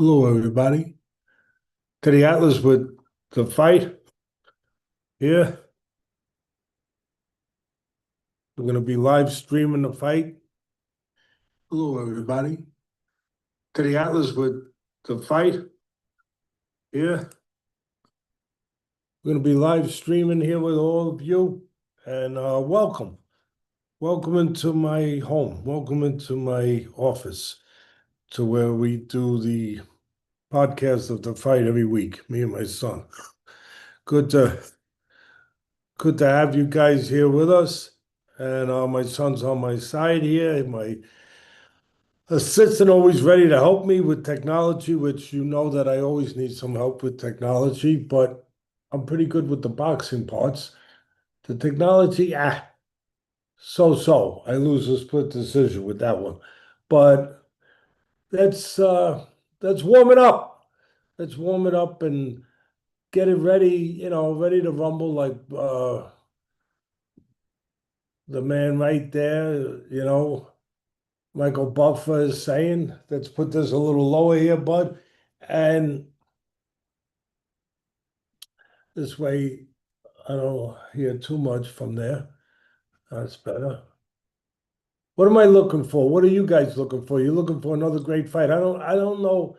Hello, everybody. To the Atlas with the fight here. We're going to be live streaming the fight. Hello, everybody. To the Atlas with the fight here. We're going to be live streaming here with all of you. And welcome. Welcome into my home. Welcome into my office to where we do the podcast of the fight every week, me and my son. Good to good to have you guys here with us. And my son's on my side here. My assistant always ready to help me with technology, which you know that I always need some help with technology, but I'm pretty good with the boxing parts. The technology, so. I lose a split decision with that one. But let's let's warm it up. Let's warm it up and get it ready, ready to rumble like the man right there, Michael Buffer is saying. Let's put this a little lower here, bud. And this way I don't hear too much from there. That's better. What am I looking for? What are you guys looking for? You're looking for another great fight. I don't know.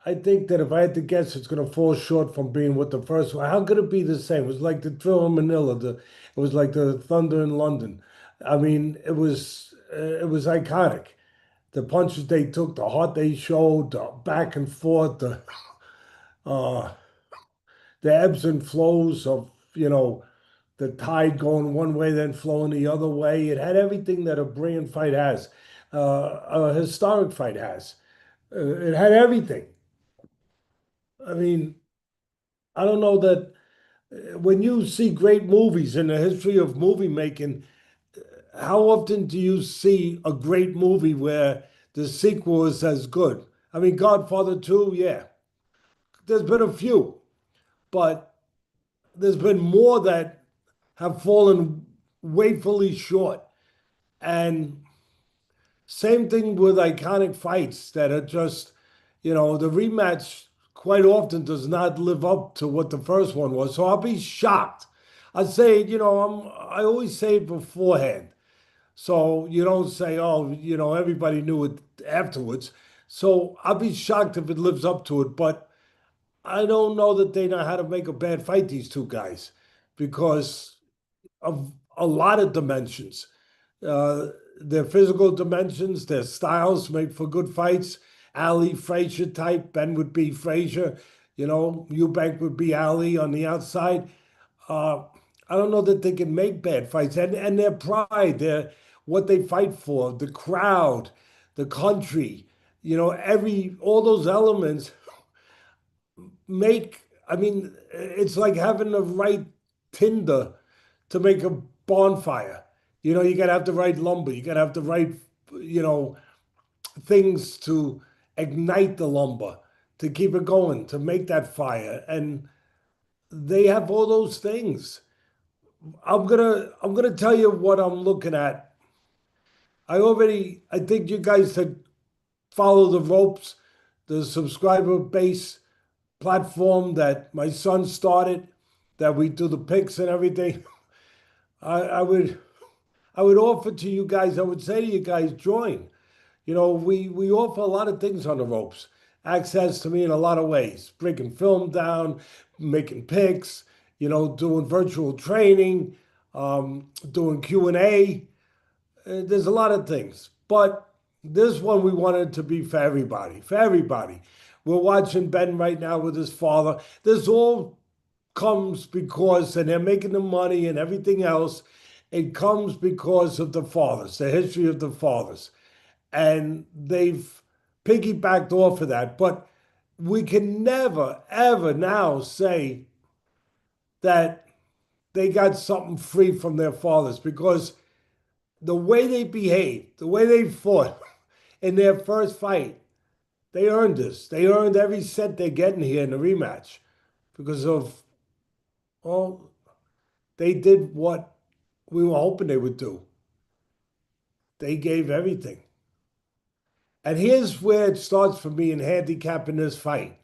I think that if I had to guess, it's gonna fall short from being what the first one. How could it be the same? It was like the Thrill in Manila, it was like the Thunder in London. I mean, it was iconic. The punches they took, the heart they showed, the back and forth, uh the ebbs and flows of, the tide going one way, then flowing the other way. It had everything that a brilliant fight has, a historic fight has. It had everything. I mean, I don't know that when you see great movies in the history of movie making, how often do you see a great movie where the sequel is as good? I mean, Godfather 2, yeah, there's been a few, but there's been more that have fallen woefully short. And same thing with iconic fights that are just, the rematch quite often does not live up to what the first one was. So I'll be shocked. I say, I always say it beforehand. So you don't say, oh, everybody knew it afterwards. So I'll be shocked if it lives up to it. But I don't know that they know how to make a bad fight, these two guys, because of a lot of dimensions. Uh, their physical dimensions, their styles make for good fights. Ali Frazier type, Benn would be Frazier, Eubank would be Ali on the outside. Uh, I don't know that they can make bad fights, and their pride, their what they fight for, the crowd, the country, every all those elements make. I mean, it's like having the right tinder to make a bonfire. You gotta have the right lumber. You gotta have the right, you know, things to ignite the lumber, to keep it going, to make that fire. And they have all those things. I'm gonna tell you what I'm looking at. I think you guys had follow the ropes, the subscriber base platform that my son started, that we do the picks and everything. I would offer to you guys, I would say to you guys, join. We offer a lot of things on the ropes. Access to me in a lot of ways, breaking film down, making picks, doing virtual training, doing Q&A. There's a lot of things, but this one we wanted to be for everybody, for everybody. We're watching Ben right now with his father. This all comes because, and they're making the money and everything else. It comes because of the fathers, the history of the fathers. And they've piggybacked off of that. But we can never, ever now say that they got something free from their fathers because the way they behaved, the way they fought in their first fight, they earned this. They earned every cent they're getting here in the rematch because of, well, they did what we were hoping they would do. They gave everything. And here's where it starts for me in handicapping this fight.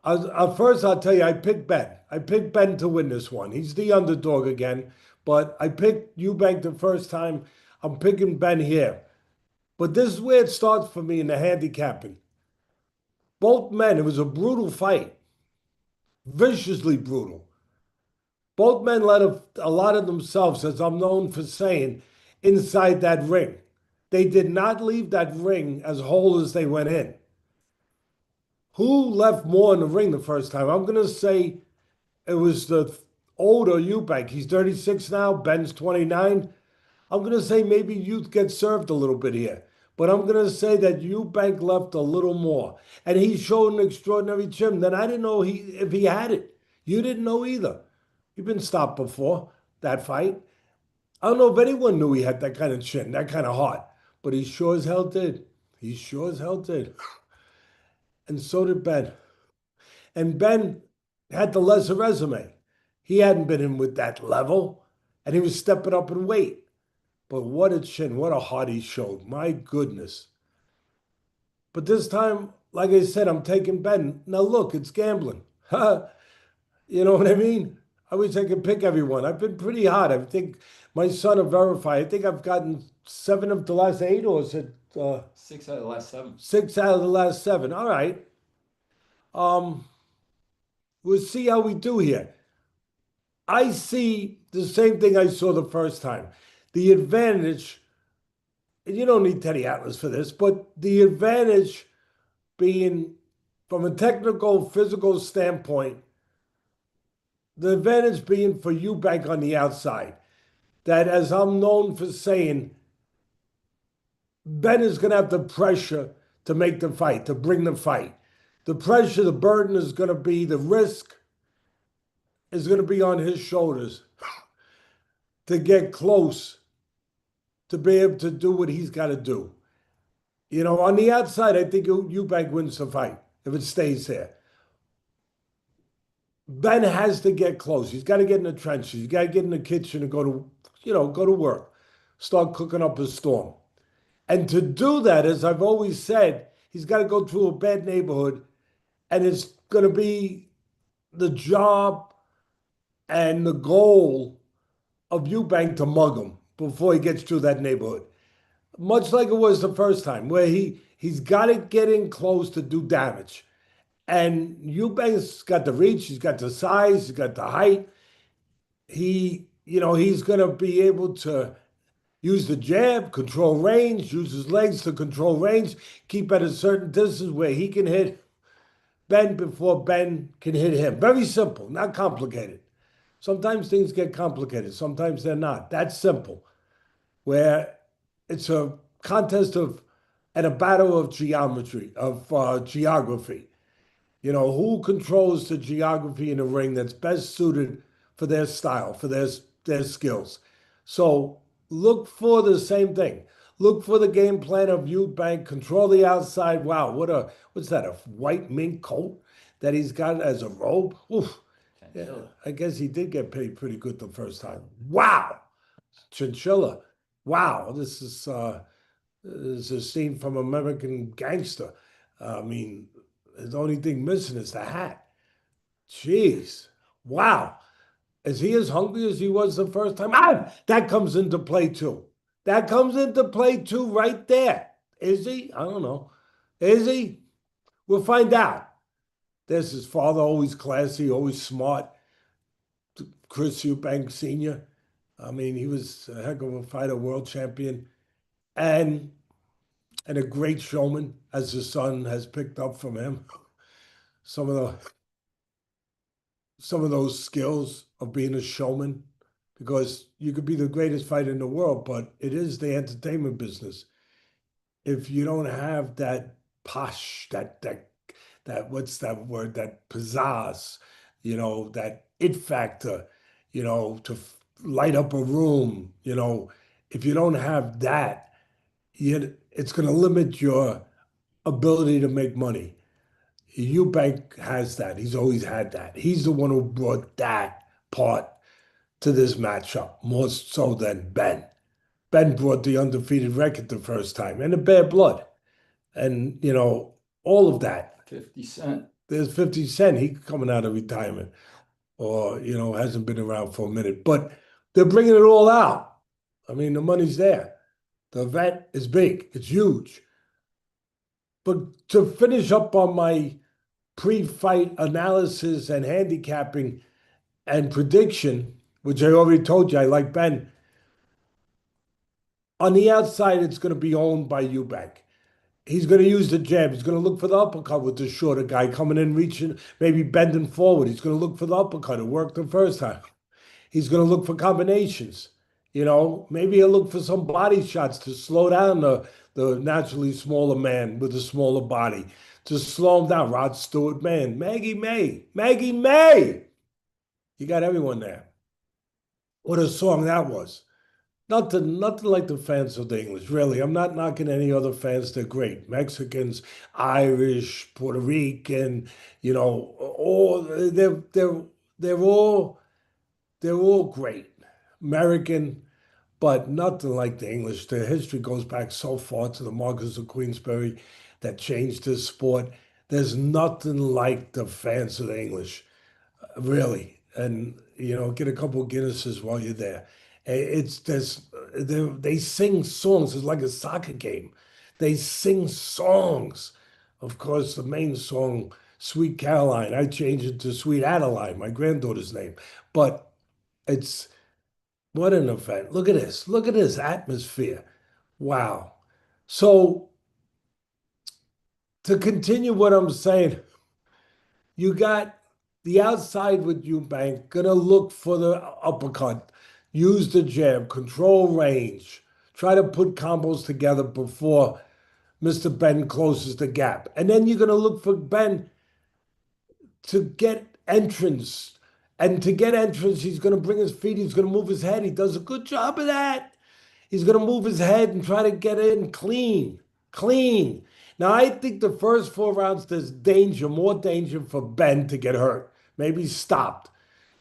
First, I'll tell you, I picked Benn. I picked Benn to win this one. He's the underdog again, but I picked Eubank the first time. I'm picking Benn here. But this is where it starts for me in the handicapping. Both men, it was a brutal fight, viciously brutal. Both men let a lot of themselves, as I'm known for saying, inside that ring. They did not leave that ring as whole as they went in. Who left more in the ring the first time? I'm going to say it was the older Eubank. He's 36 now. Benn's 29. I'm going to say maybe Youth gets served a little bit here. But I'm going to say that Eubank left a little more. And he showed an extraordinary chin. Then I didn't know if he had it. You didn't know either. You've been stopped before, that fight. I don't know if anyone knew he had that kind of chin, that kind of heart. But he sure as hell did. He sure as hell did. And so did Benn. And Benn had the lesser resume. He hadn't been in with that level, and he was stepping up in weight. But what a chin, what a heart he showed. My goodness. But this time, like I said, I'm taking Benn. Now look, it's gambling. You know what I mean? I wish I could pick everyone. I've been pretty hot. I think my son will verify. I think I've gotten 7 of the last 8, or is it 6 out of the last 7? 6 out of the last 7. All right. We'll see how we do here. I see the same thing I saw the first time. The advantage, and you don't need Teddy Atlas for this, but the advantage being from a technical, physical standpoint, the advantage being for Eubank on the outside. That, as I'm known for saying, Benn is going to have the pressure to make the fight, to bring the fight. The pressure, the burden is going to be, the risk is going to be on his shoulders to get close, to be able to do what he's got to do. You know, on the outside, I think Eubank wins the fight if it stays there. Benn has to get close. He's got to get in the trenches. He's got to get in the kitchen and go to work, start cooking up a storm. And to do that, as I've always said, he's got to go through a bad neighborhood, and it's going to be the job and the goal of Eubank to mug him before he gets through that neighborhood. Much like it was the first time, where he's got to get in close to do damage. And Eubank's got the reach, he's got the size, he's got the height. He's going to be able to use the jab, control range, use his legs to control range, keep at a certain distance where he can hit Benn before Benn can hit him. Very simple, not complicated. Sometimes things get complicated, sometimes they're not. That's simple, where it's a contest of and a battle of geometry, of geography. You know, who controls the geography in the ring that's best suited for their style, for their skills. So look for the same thing. Look for the game plan of Eubank, control the outside. Wow, what's that, a white mink coat that he's got as a robe? Oof. Yeah, I guess he did get paid pretty good the first time. Wow. Chinchilla. Wow, this is a scene from American Gangster. I mean, the only thing missing is the hat. Jeez. Wow. Is he as hungry as he was the first time? That comes into play too. That comes into play too right there. Is he? I don't know. Is he? We'll find out. There's his father, always classy, always smart. Chris Eubank Sr. I mean, he was a heck of a fighter, world champion, and a great showman, as his son has picked up from him. Some of those skills of being a showman, because you could be the greatest fighter in the world, but it is the entertainment business. If you don't have that posh, that what's that word, that pizzazz, that it factor, to light up a room, if you don't have that, it's going to limit your ability to make money. Eubank has that. He's always had that. He's the one who brought that part to this matchup, more so than Benn. Ben brought the undefeated record the first time and the bad blood. And, all of that. 50 Cent. There's 50 Cent, he coming out of retirement or, hasn't been around for a minute. But they're bringing it all out. I mean, the money's there. The event is big. It's huge. But to finish up on my pre-fight analysis and handicapping and prediction, which I already told you, I like Ben. On the outside, it's going to be owned by Eubank. He's going to use the jab. He's going to look for the uppercut with the shorter guy coming in, reaching, maybe bending forward. He's going to look for the uppercut. It worked the first time. He's going to look for combinations. Maybe he'll look for some body shots to slow down the naturally smaller man with a smaller body, to slow him down. Rod Stewart, man, Maggie May. You got everyone there. What a song that was. Nothing like the fans of the English, really. I'm not knocking any other fans. They're great. Mexicans, Irish, Puerto Rican, all they're all great. American, but nothing like the English. Their history goes back so far to the Marquis of Queensberry that changed this sport. There's nothing like the fans of the English, really. And get a couple of Guinnesses while you're there. It's there's they sing songs. It's like a soccer game. They sing songs. Of course, the main song, "Sweet Caroline." I changed it to "Sweet Adeline," my granddaughter's name. But it's what an event. Look at this. Look at this atmosphere. Wow. So to continue what I'm saying, you got the outside with Eubank gonna look for the uppercut, use the jab, control range, try to put combos together before Mr. Benn closes the gap. And then you're gonna look for Ben to get entrance. And to get entrance, he's gonna bring his feet, he's gonna move his head. He does a good job of that. He's going to move his head and try to get in clean, clean. Now, I think the first 4 rounds, there's danger, more danger for Ben to get hurt. Maybe stopped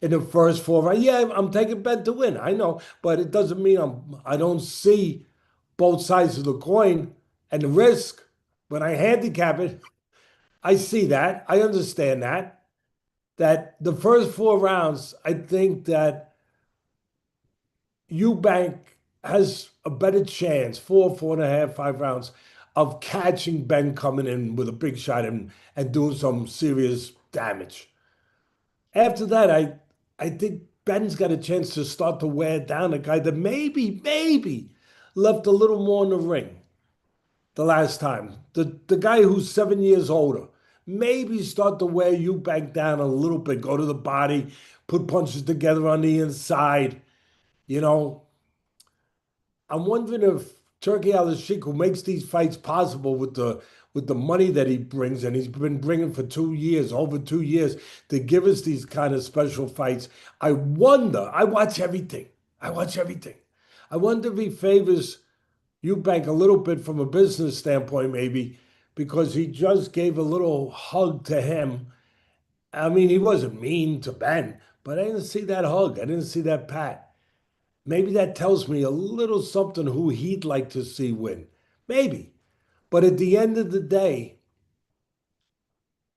in the first 4 rounds. Yeah, I'm taking Ben to win. I know, but it doesn't mean I don't see both sides of the coin and the risk. When I handicap it, I see that. I understand that. That the first 4 rounds, I think that Eubank has a better chance, 4.5, 5 rounds, of catching Ben coming in with a big shot and doing some serious damage. After that, I think Ben's got a chance to start to wear down a guy that maybe left a little more in the ring the last time. The guy who's 7 years older. Maybe start to wear Eubank down a little bit, go to the body, put punches together on the inside, you know, I'm wondering if Turkey Al-Sheikh, who makes these fights possible with the money that he brings, and he's been bringing for 2 years, over 2 years, to give us these kind of special fights. I wonder. I watch everything. I watch everything. I wonder if he favors Eubank a little bit from a business standpoint, maybe, because he just gave a little hug to him. I mean, he wasn't mean to Ben, but I didn't see that hug. I didn't see that pat. Maybe that tells me a little something who he'd like to see win. Maybe. But at the end of the day,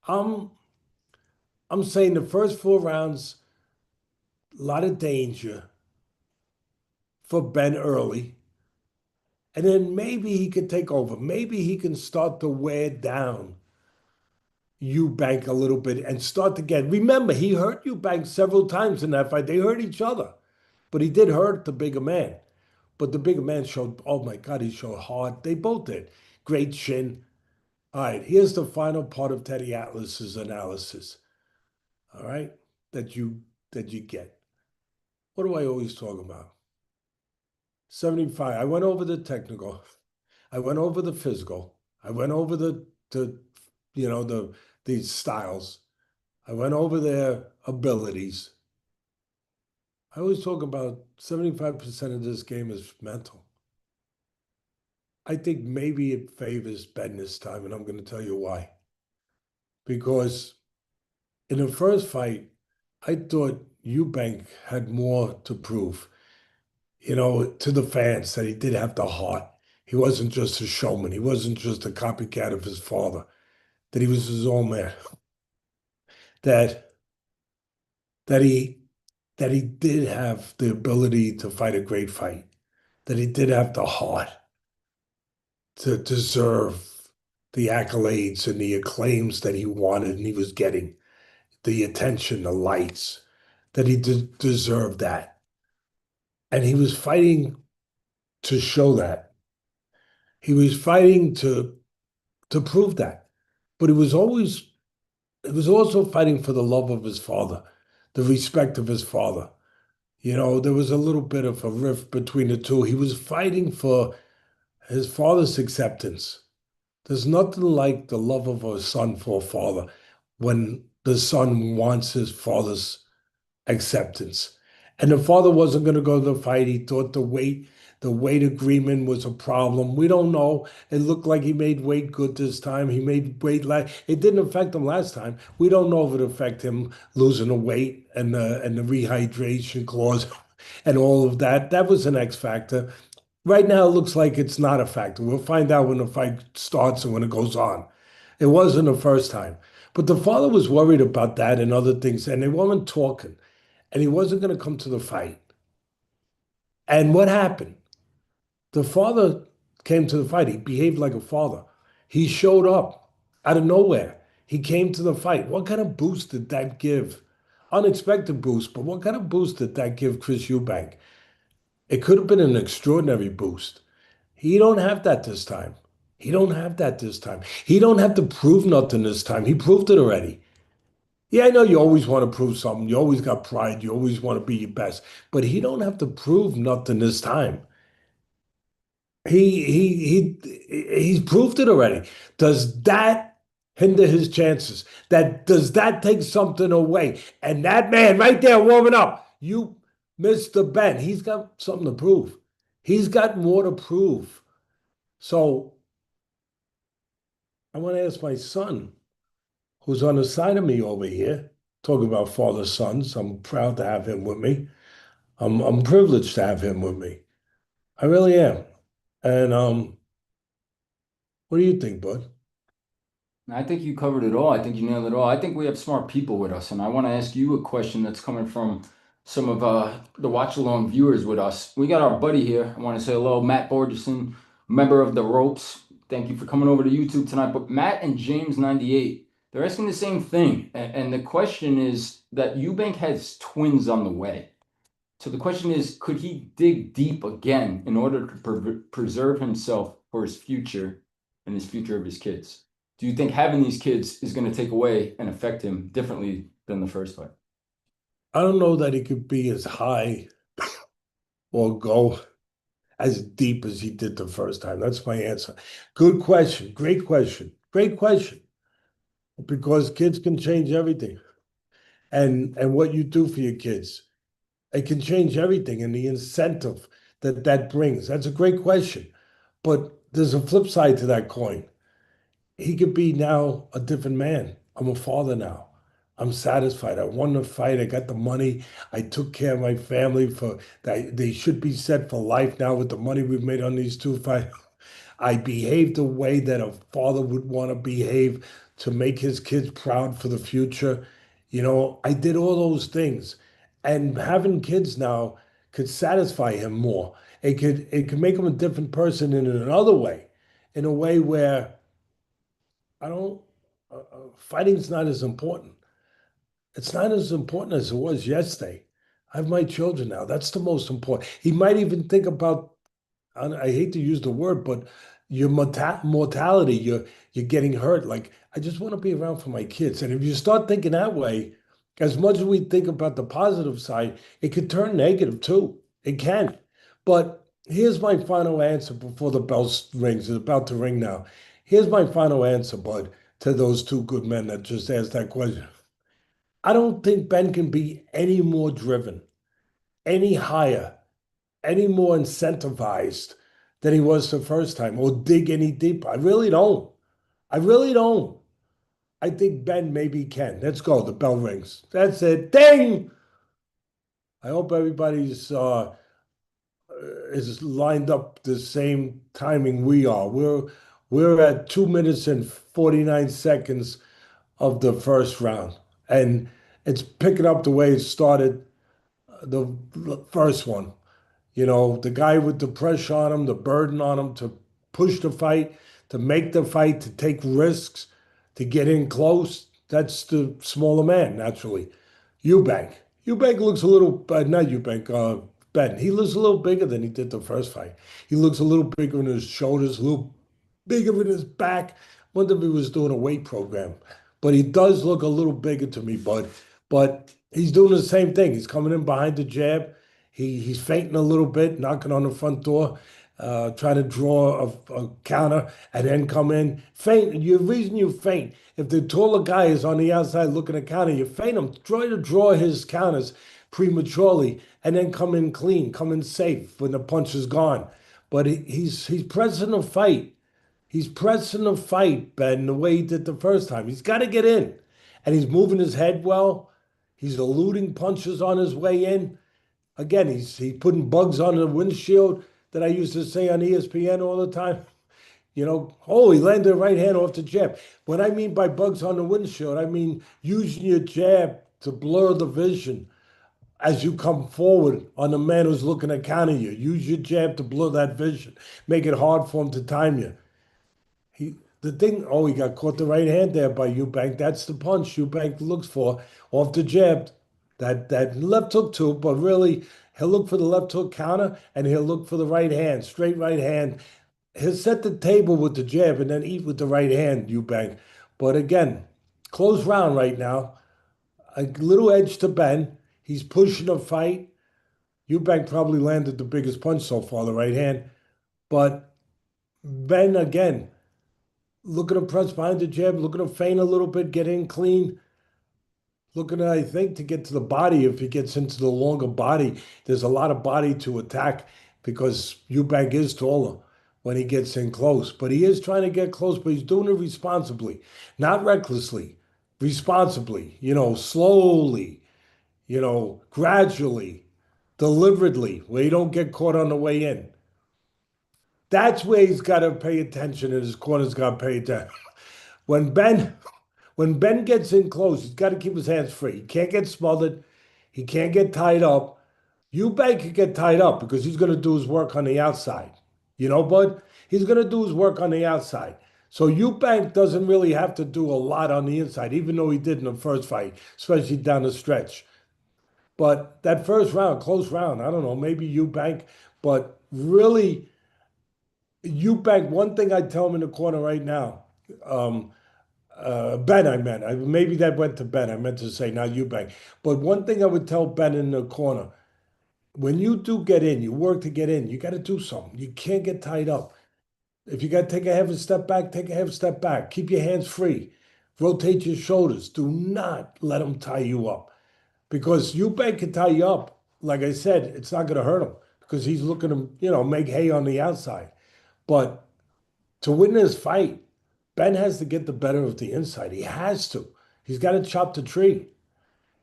I'm I'm saying the first 4 rounds, a lot of danger for Ben early. And then maybe he can take over. Maybe he can start to wear down Eubank a little bit and start to get. Remember, he hurt Eubank several times in that fight. They hurt each other. But he did hurt the bigger man. But the bigger man showed, oh my God, he showed heart. They both did. Great chin. All right, here's the final part of Teddy Atlas's analysis. All right, that you get. What do I always talk about? 75. I went over the technical. I went over the physical. I went over the these styles. I went over their abilities. I always talk about 75% of this game is mental. I think maybe it favors Ben this time, and I'm going to tell you why. Because in the first fight, I thought Eubank had more to prove. to the fans that he did have the heart. He wasn't just a showman. He wasn't just a copycat of his father. That he was his own man. That that he that he did have the ability to fight a great fight. That he did have the heart to deserve the accolades and the acclaims that he wanted and he was getting, the attention, the lights, that he deserved that. And he was fighting to show that. He was fighting to prove that. But he was also fighting for the love of his father, the respect of his father. There was a little bit of a rift between the two. He was fighting for his father's acceptance. There's nothing like the love of a son for a father when the son wants his father's acceptance. And the father wasn't going to go to the fight. He thought the weight agreement was a problem. We don't know. It looked like he made weight good this time. He made weight less. It didn't affect him last time. We don't know if it affected him losing the weight and the rehydration clause and all of that. That was an X factor. Right now, it looks like it's not a factor. We'll find out when the fight starts and when it goes on. It wasn't the first time. But the father was worried about that and other things, and they weren't talking. And he wasn't going to come to the fight. And what happened? The father came to the fight. He behaved like a father. He showed up out of nowhere. He came to the fight. What kind of boost did that give? Unexpected boost, but what kind of boost did that give Chris Eubank? It could have been an extraordinary boost. He don't have that this time. He don't have that this time. He don't have to prove nothing this time. He proved it already. Yeah, I know you always want to prove something. You always got pride. You always want to be your best. But he don't have to prove nothing this time. He's proved it already. Does that hinder his chances? Does that take something away? And that man right there warming up, Mr. Benn, he's got something to prove. He's got more to prove. So I want to ask my son, who's on the side of me over here, talking about father sons. I'm proud to have him with me. I'm privileged to have him with me. I really am. And what do you think, bud? I think you covered it all. I think you nailed it all. I think we have smart people with us, and I want to ask you a question that's coming from some of the watch along viewers with us. We got our buddy here. I want to say hello, Matt Borgeson, member of the Ropes. Thank you for coming over to YouTube tonight. But Matt and James 98, they're asking the same thing, and the question is that Eubank has twins on the way. So the question is, could he dig deep again in order to preserve himself for his future and his future of his kids? Do you think having these kids is going to take away and affect him differently than the first fight? I don't know that he could be as high or go as deep as he did the first time. That's my answer. Good question. Great question. Great question. Because kids can change everything. And what you do for your kids, it can change everything and the incentive that brings. That's a great question. But there's a flip side to that coin. He could be now a different man. I'm a father now. I'm satisfied. I won the fight. I got the money. I took care of my family for that. They should be set for life now with the money we've made on these two fights. I behaved the way that a father would want to behave to make his kids proud for the future. I did all those things. And having kids now could satisfy him more. It could make him a different person in another way, in a way where I don't. Fighting's not as important. It's not as important as it was yesterday. I have my children now. That's the most important. He might even think about. I hate to use the word, but your mortality. You're getting hurt. Like I just want to be around for my kids. And if you start thinking that way, as much as we think about the positive side, it could turn negative too. It can. But here's my final answer before the bell rings. It's about to ring now. Here's my final answer, bud, to those two good men that just asked that question. I don't think Ben can be any more driven, any higher, any more incentivized than he was the first time or dig any deeper. I really don't. I really don't. I think Ben maybe can. Let's go. The bell rings. That's it. Ding! I hope everybody's is lined up the same timing we are. We're at 2 minutes and 49 seconds of the first round, and it's picking up the way it started the first one. You know, the guy with the pressure on him, the burden on him to push the fight, to make the fight, to take risks, to get in close. That's the smaller man, naturally. Eubank. Eubank looks a little, not Eubank, Benn. He looks a little bigger than he did the first fight. He looks a little bigger in his shoulders, a little bigger in his back. Wonder if he was doing a weight program. But he does look a little bigger to me, bud. But he's doing the same thing. He's coming in behind the jab. He's feinting a little bit, knocking on the front door, trying to draw a counter, and then come in. Feint. The reason you feint, if the taller guy is on the outside looking to counter, you feint him. Try to draw his counters prematurely, and then come in clean, come in safe when the punch is gone. But he's pressing the fight. He's pressing the fight, Ben, the way he did the first time. He's got to get in. And he's moving his head well. He's eluding punches on his way in. Again, he's putting bugs on the windshield that I used to say on ESPN all the time. You know, oh, he landed a right hand off the jab. What I mean by bugs on the windshield, I mean using your jab to blur the vision as you come forward on the man who's looking to counter you. Use your jab to blur that vision. Make it hard for him to time you. The thing, oh, he got caught the right hand there by Eubank. That's the punch Eubank looks for off the jab. That left hook too, but really he'll look for the left hook counter and he'll look for the right hand, straight right hand. He'll set the table with the jab and then eat with the right hand, Eubank. But again, close round right now. A little edge to Ben. He's pushing the fight. Eubank probably landed the biggest punch so far, the right hand. But Ben again looking to press behind the jab, looking to feint a little bit, get in clean. Looking, I think, to get to the body. If he gets into the longer body, there's a lot of body to attack because Eubank is taller when he gets in close. But he is trying to get close, but he's doing it responsibly, not recklessly, responsibly, slowly, gradually, deliberately, where you don't get caught on the way in. That's where he's got to pay attention and his corner's got to pay attention. When Ben when Ben gets in close, he's got to keep his hands free. He can't get smothered. He can't get tied up. Eubank can get tied up because he's going to do his work on the outside. You know, bud? He's going to do his work on the outside. So Eubank doesn't really have to do a lot on the inside, even though he did in the first fight, especially down the stretch. But that first round, close round, I don't know, maybe Eubank, but really, Eubank, one thing I tell him in the corner right now, Ben, I meant. Maybe that went to Ben. I meant to say, not Eubank. But one thing I would tell Ben in the corner, when you do get in, you work to get in, you got to do something. You can't get tied up. If you got to take a half a step back, take a half step back. Keep your hands free. Rotate your shoulders. Do not let him tie you up. Because Eubank can tie you up. Like I said, it's not going to hurt him because he's looking to, make hay on the outside. But to win this fight, Ben has to get the better of the inside. He has to. He's got to chop the tree.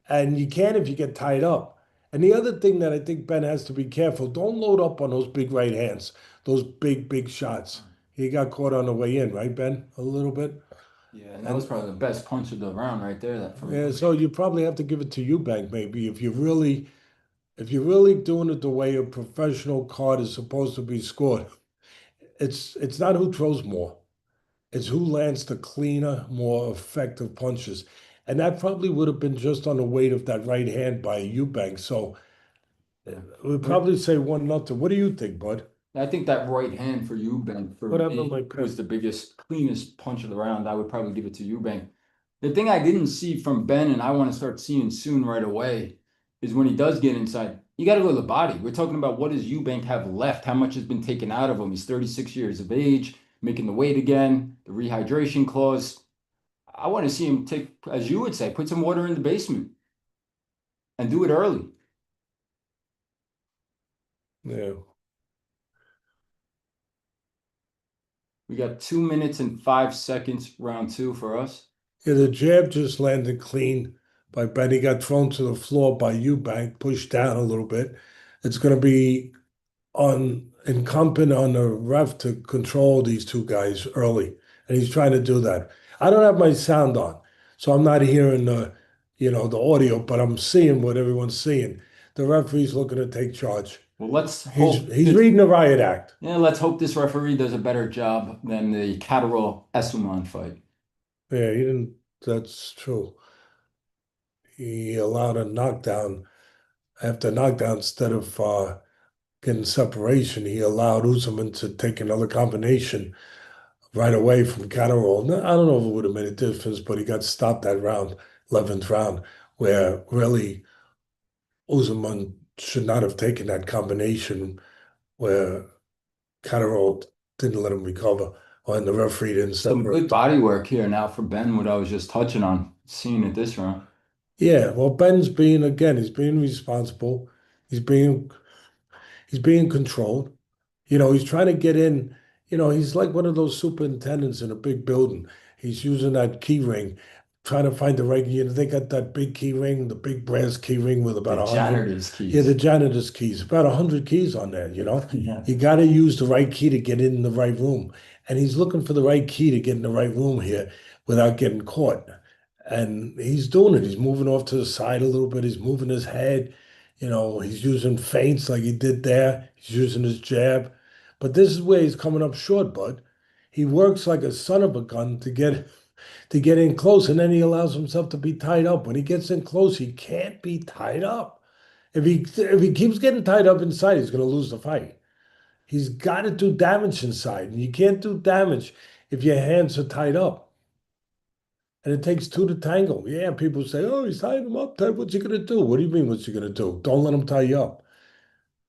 And you can't if you get tied up. And the other thing that I think Ben has to be careful, don't load up on those big right hands, those big, big shots. He got caught on the way in, right, Ben? A little bit. Yeah, and that was probably the best punch of the round right there. Yeah, so you probably have to give it to Eubank, maybe, if you're really doing it the way a professional card is supposed to be scored. It's not who throws more. It's who lands the cleaner, more effective punches. And that probably would have been just on the weight of that right hand by Eubank. So we'd probably say 1-0. What do you think, bud? I think that right hand for Eubank for me was the biggest, cleanest punch of the round. I would probably give it to Eubank. The thing I didn't see from Ben, and I want to start seeing soon right away, is when he does get inside, you got to go to the body. We're talking about what does Eubank have left? How much has been taken out of him? He's 36 years of age, making the weight again, the rehydration clause. I want to see him take, as you would say, put some water in the basement and do it early. Yeah. We got 2 minutes and 5 seconds, round two for us. Yeah, the jab just landed clean by Ben. He got thrown to the floor by Eubank, pushed down a little bit. It's going to be incumbent on the ref to control these two guys early, and he's trying to do that. I don't have my sound on, so I'm not hearing the audio, but I'm seeing what everyone's seeing. The referee's looking to take charge. Well, let's He's hope he's reading the riot act. yeah, let's hope this referee does a better job than the Catterall Esselman fight. Yeah, he didn't. That's true. He allowed a knockdown after knockdown instead of getting separation. He allowed Usman to take another combination right away from Catterall. No, I don't know if it would have made a difference, but he got stopped that round, 11th round, where really Usman should not have taken that combination where Catterall didn't let him recover, and the referee didn't Some good separate. body work here now for Ben, what I was just touching on, seeing it this round. Yeah, well, Ben's being again, he's being responsible. He's being he's being controlled. He's trying to get in. He's like one of those superintendents in a big building. He's using that key ring, trying to find the right. They got that big key ring, the big brass key ring with about The 100. janitor's Yeah, the keys. janitor's keys, about 100 keys on there. Yeah. You got to use the right key to get in the right room. And he's looking for the right key to get in the right room here without getting caught. And he's doing it. He's moving off to the side a little bit. He's moving his head. He's using feints like he did there. He's using his jab. But this is where he's coming up short, bud. He works like a son of a gun to get in close, and then he allows himself to be tied up. When he gets in close, he can't be tied up. If he keeps getting tied up inside, he's going to lose the fight. He's got to do damage inside, and you can't do damage if your hands are tied up. And it takes two to tango. Yeah, people say, "Oh, he's tying him up. What's he going to do?" What do you mean, what's he going to do? Don't let him tie you up.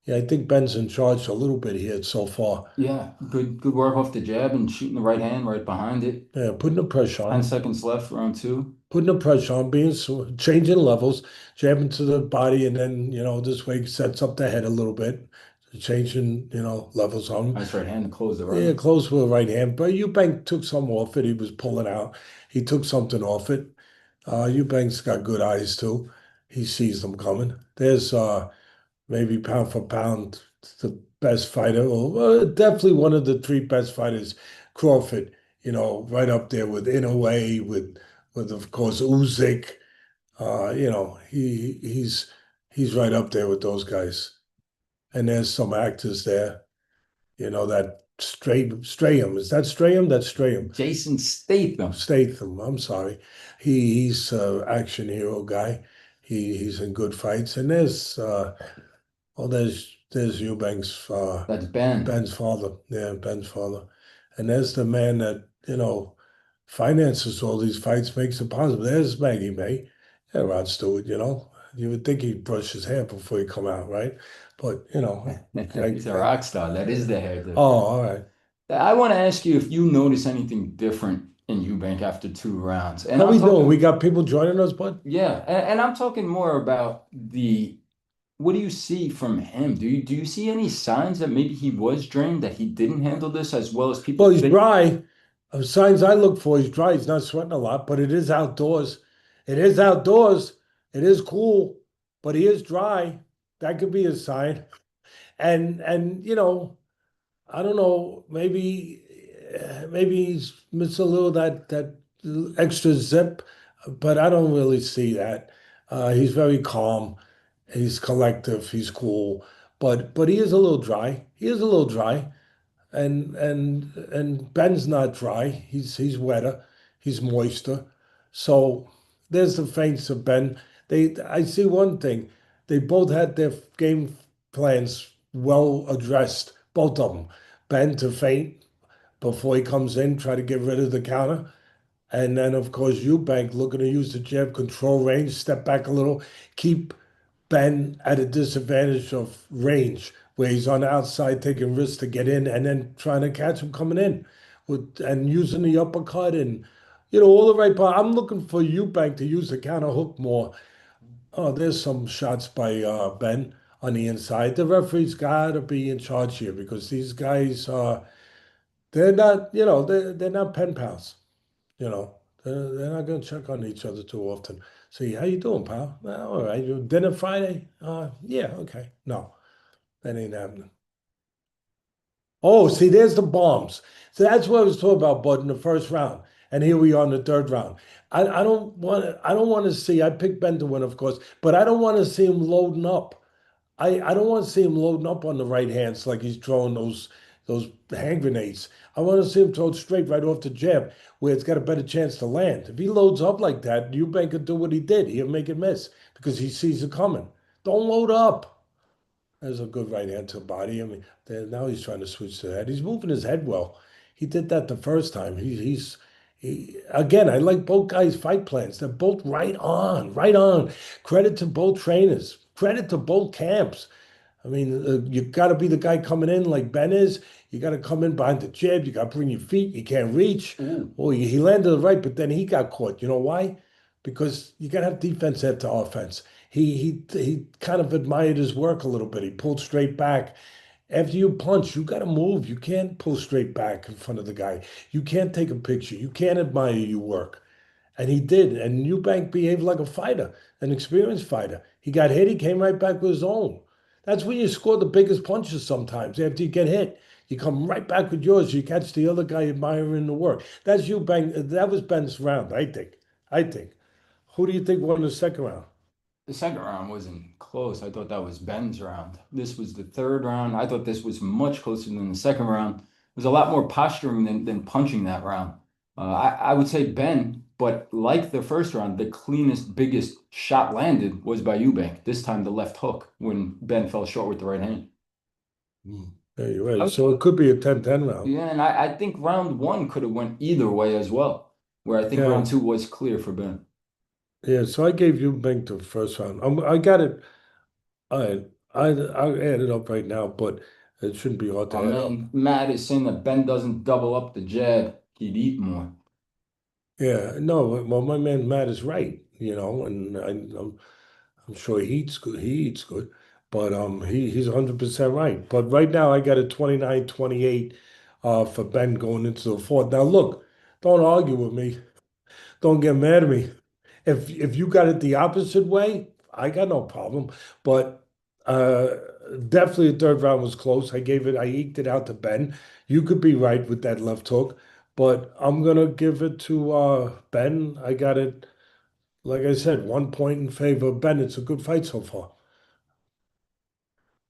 Yeah, I think Ben's in charge a little bit here so far. Yeah, good work off the jab and shooting the right hand right behind it. Yeah, putting the pressure 10 on, seconds left, round two. changing levels, jabbing to the body, and then this way sets up the head a little bit, changing levels on him. Nice right hand to close the Yeah, right. close with the right hand, but Eubank took some off it. He was pulling out. He took something off it. Eubank's got good eyes too. He sees them coming. There's maybe pound for pound the best fighter, or definitely one of the three best fighters. Crawford, right up there with Inoue, with of course Usyk. He's right up there with those guys. And there's some actors there. That Strayham. Is that Strayham? That's Strayham. Jason Statham. Statham. I'm sorry. He's action hero guy. He's in good fights. And there's Eubank's That's Ben. Ben's father. Yeah, Ben's father. And there's the man that, finances all these fights, makes it possible. There's Maggie May. Yeah, Rod Stewart, You would think he'd brush his hair before he come out, right? But, He's a rock star. That is the hair. oh, all right. I want to ask you if you notice anything different in Eubank after two rounds. And How I'm we talking, doing? We got people joining us, bud? yeah, and I'm talking more about what do you see from him? Do you see any signs that maybe he was drained, that he didn't handle this as well as people Well, he's think? dry. Signs I look for, he's dry. He's not sweating a lot, but it is outdoors. It is outdoors. It is cool, but he is dry. That could be a sign. And I don't know, maybe he's missing a little that extra zip, but I don't really see that. He's very calm. He's collective. He's cool, but he is a little dry. He is a little dry. And Ben's not dry. He's wetter. He's moister. So there's the feints of Ben. I see one thing. They both had their game plans well addressed. Both of them. Ben to feint before he comes in, try to get rid of the counter. And then, of course, Eubank looking to use the jab, control range, step back a little, keep Ben at a disadvantage of range, where he's on the outside taking risks to get in and then trying to catch him coming in and using the uppercut and all the right part. I'm looking for Eubank to use the counter hook more. Oh, there's some shots by Ben on the inside. The referee's got to be in charge here because these guys they're not, they're not pen pals. You know, they're not going to check on each other too often. See, how you doing, pal? All right, you dinner Friday? Yeah, okay. No, that ain't happening. Oh, see, there's the bombs. So that's what I was talking about, Bud, in the first round. And here we are in the third round. I don't want to see, I picked Ben to win, of course, but I don't want to see him loading up. I don't want to see him loading up on the right hands like he's throwing those hand grenades. I want to see him throw it straight right off the jab where it's got a better chance to land. If he loads up like that, Eubank could do what he did. He'll make it miss because he sees it coming. Don't load up. There's a good right hand to the body. I mean, now he's trying to switch to the head. He's moving his head well. He did that the first time. Again, I like both guys' fight plans. They're both right on, right on. Credit to both trainers. Credit to both camps. I mean, you got to be the guy coming in like Ben is. You got to come in behind the jab. You got to bring your feet. You can't reach. Ooh. Oh, he landed it right, but then he got caught. You know why? Because you got to have defense head to offense. He kind of admired his work a little bit. He pulled straight back. After you punch, you got to move. You can't pull straight back in front of the guy. You can't take a picture. You can't admire your work. And he did. And Eubank behaved like a fighter, an experienced fighter. He got hit, he came right back with his own. That's when you score the biggest punches sometimes after you get hit. You come right back with yours. You catch the other guy admiring the work. That's Eubank. That was Ben's round, I think. I think. Who do you think won the second round? The second round wasn't close. I thought that was Ben's round. This was the third round. I thought this was much closer than the second round. It was a lot more posturing than punching that round. I would say Ben, but like the first round, the cleanest, biggest shot landed was by Eubank. This time the left hook when Ben fell short with the right hand. Yeah, you're right. So it could be a 10-10 round. Yeah, and I think round one could have went either way as well, where I think Yeah. round two was clear for Ben. Yeah. So I gave Eubank the first round. I got it. I add it up right now, but it shouldn't be hard to My add up. man Matt is saying that Ben doesn't double up the jab, he'd eat more. Yeah, no, well, my man Matt is right, and I'm sure he eats good. He eats good, but he's 100% right. But right now, I got a 29-28 for Ben going into the fourth. Now, look, don't argue with me. Don't get mad at me. If you got it the opposite way, I got no problem. But uh, definitely the third round was close. I eked it out to Ben. You could be right with that left hook, but I'm gonna give it to Ben. I got it, like I said, 1 point in favor of Ben. It's a good fight so far.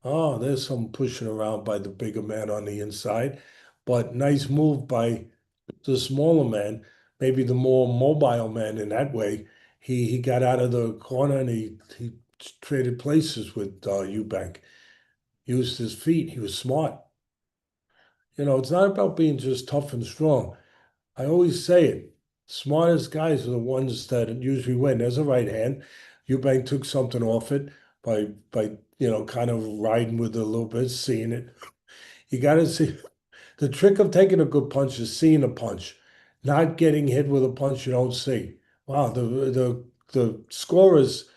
Oh, there's some pushing around by the bigger man on the inside, but nice move by the smaller man, maybe the more mobile man in that way. He got out of the corner and he traded places with Eubank. Used his feet. He was smart. It's not about being just tough and strong. I always say it. Smartest guys are the ones that usually win. There's a right hand. Eubank took something off it by kind of riding with it a little bit, seeing it. You got to see. The trick of taking a good punch is seeing a punch, not getting hit with a punch you don't see. Wow, the scorers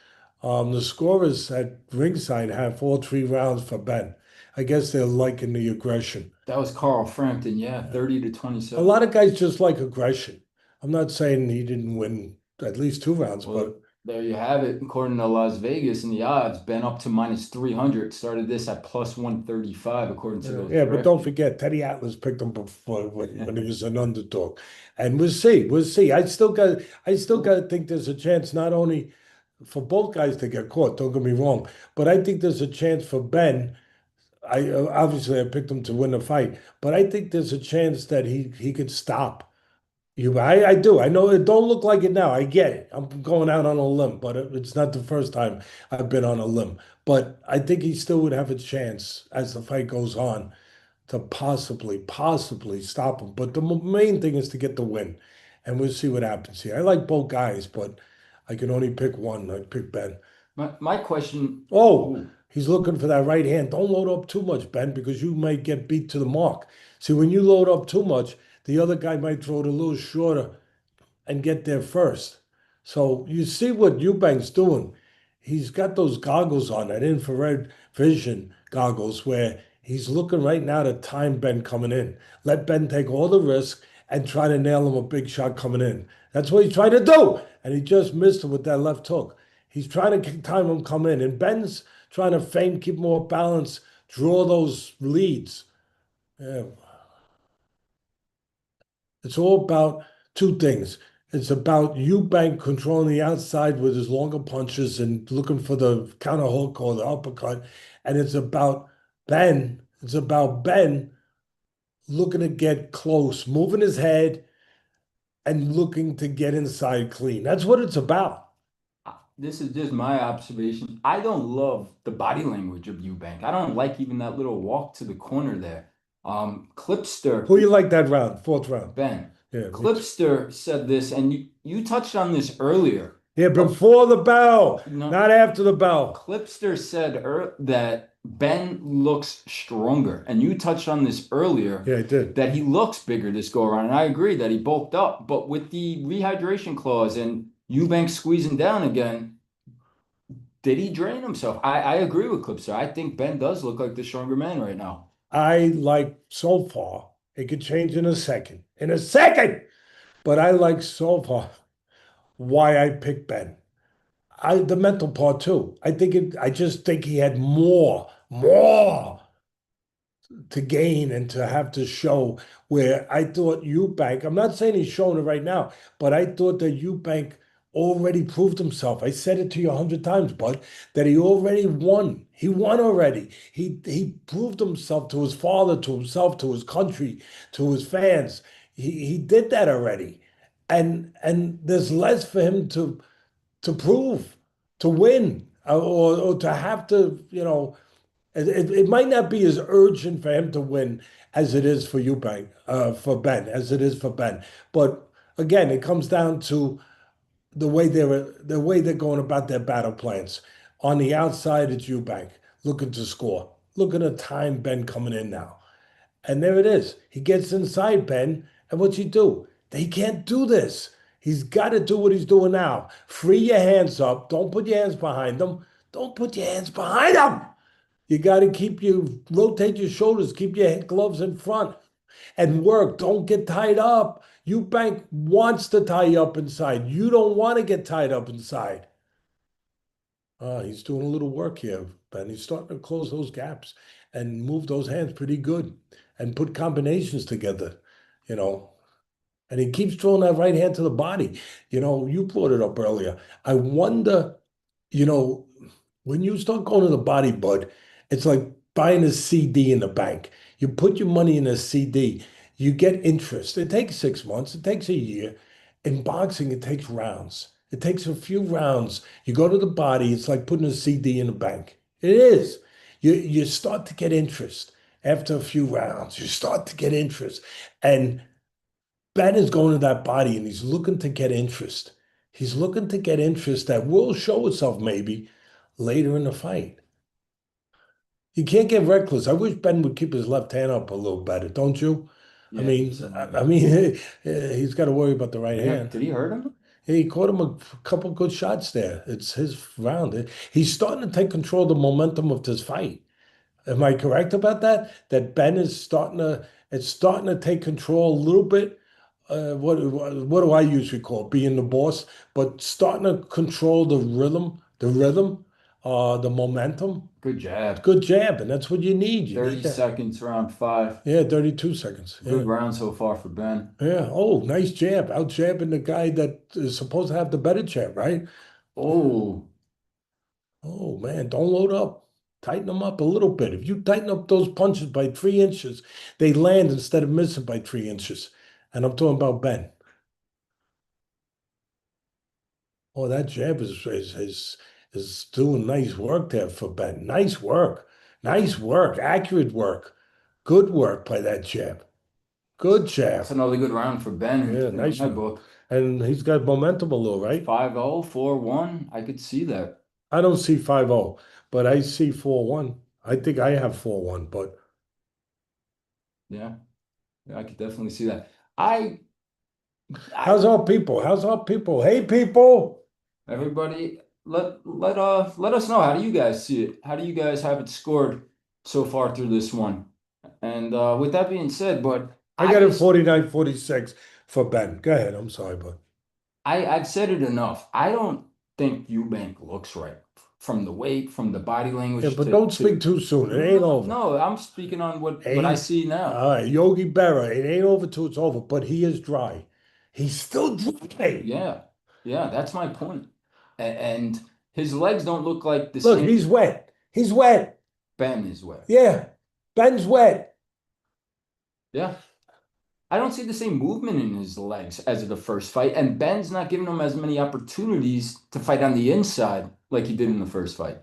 at ringside have all 3 rounds for Ben. I guess they're liking the aggression. That was Carl Frampton, yeah, 30 to A 27. lot of guys just like aggression. I'm not saying he didn't win at least 2 rounds, Well, but there you have it. According to Las Vegas and the odds, Ben up to minus 300. Started this at plus 135, according to those yeah, but don't DraftKings. forget, Teddy Atlas picked him before when he was an underdog, and we'll see, we'll see. I still got to think there's a chance not only for both guys to get caught. Don't get me wrong, but I think there's a chance for Ben. I picked him to win the fight, but I think there's a chance that he could stop you. I do. I know it don't look like it now. I get it. I'm going out on a limb, but it's not the first time I've been on a limb. But I think he still would have a chance as the fight goes on to possibly stop him. But the main thing is to get the win, and we'll see what happens here. I like both guys, but I can only pick one. I pick Ben. My question, Oh, ooh, he's looking for that right hand. Don't load up too much, Ben, because you might get beat to the mark. See, when you load up too much, the other guy might throw it a little shorter and get there first. So you see what Eubank's doing. He's got those goggles on, that infrared vision goggles, where he's looking right now to time Ben coming in. Let Ben take all the risk and try to nail him a big shot coming in. That's what he's trying to do. And he just missed him with that left hook. He's trying to time him come in. And Ben's trying to feint, keep more balance, draw those leads. Yeah. It's all about two things. It's about Eubank controlling the outside with his longer punches and looking for the counter hook or the uppercut. And it's about Ben looking to get close, moving his head and looking to get inside clean. That's what it's about. This is just my observation. I don't love the body language of Eubank. I don't like even that little walk to the corner there. Clipster, Who you like that round? Fourth round. Ben, Yeah, me too. Clipster said this, and you touched on this earlier. Yeah, before the bell, No, not after the bell. Clipster said that Ben looks stronger, and you touched on this earlier Yeah, I did. that he looks bigger this go around, and I agree that he bulked up. But with the rehydration clause and Eubank squeezing down again, did he drain himself? I agree with Clipster. I think Ben does look like the stronger man right now. I like so far. It could change in a second. In a second. But I like so far why I picked Ben. The mental part too. I just think he had more to gain and to have to show where I thought Eubank, I'm not saying he's showing it right now, but I thought that Eubank already proved himself. I said it to you 100 times, bud, that he already won. He won already. He proved himself to his father, to himself, to his country, to his fans. He did that already. And there's less for him to prove, to win, or to have to, it might not be as urgent for him to win as it is for Eubank, for Ben, as it is for Ben. But again, it comes down to the way they're going about their battle plans. On the outside, it's Eubank looking to score, looking to time Ben coming in now. And there it is. He gets inside Ben, and what's he do? He can't do this. He's got to do what he's doing now. Free your hands up. Don't put your hands behind them. Don't put your hands behind them. You got to rotate your shoulders, keep your gloves in front and work. Don't get tied up. Eubank wants to tie you up inside. You don't want to get tied up inside. He's doing a little work here, Ben. He's starting to close those gaps and move those hands pretty good and put combinations together, you know. And he keeps throwing that right hand to the body. You brought it up earlier. I wonder, you know, when you start going to the body, bud, it's like buying a CD in the bank. You put your money in a CD, you get interest. It takes 6 months, it takes a year. In boxing, it takes rounds. It takes a few rounds. You go to the body, it's like putting a CD in the bank. It is. You start to get interest after a few rounds. You start to get interest. And Ben is going to that body and he's looking to get interest. He's looking to get interest that will show itself maybe later in the fight. You can't get reckless. I wish Ben would keep his left hand up a little better, don't you? I Yeah, mean, I mean, he's got to worry about the right hand. did he hurt him? He caught him a couple good shots there. It's his round. He's starting to take control of the momentum of this fight. Am I correct about that? That Ben is it's starting to take control a little bit. What do I usually call it? Being the boss, but starting to control the rhythm, the momentum. Good jab. Good jab, and that's what you need. You 30 need that. seconds, round 5. Yeah, 32 seconds. Yeah. Good round so far for Ben. Yeah. Oh, nice jab. Out jabbing the guy that is supposed to have the better jab, right? Oh, Oh man, don't load up. Tighten them up a little bit. If you tighten up those punches by 3 inches, they land instead of missing by 3 inches. And I'm talking about Ben. Oh, that jab is doing nice work there for Ben. Nice work. Nice work. Accurate work. Good work by that jab. Good jab. that's another good round for Ben Yeah, in nice my one. book. And he's got momentum a little, right? 5-0, 4-1. I could see that. I don't see 5-0, but I see 4-1. I think I have 4-1, but Yeah, yeah, I could definitely see that. I, how's our people? How's our people? Hey, people. everybody, let us know. How do you guys see it? How do you guys have it scored so far through this one? And with that being said, but I got it 49-46 for Ben. Go ahead. I'm sorry, but I've said it enough. I don't think Eubank looks right. from the weight, from the body Yeah, language but don't speak too soon. It ain't no, over. no, I'm speaking on what I Ain't see now. all right, Yogi Berra. It ain't over till it's over, but he is dry. He's still dry. Yeah, yeah, that's my point. And his legs don't look like the Look, same. he's wet. He's wet. Ben is wet. Yeah, Ben's wet. Yeah. I don't see the same movement in his legs as the first fight, and Ben's not giving him as many opportunities to fight on the inside like he did in the first fight.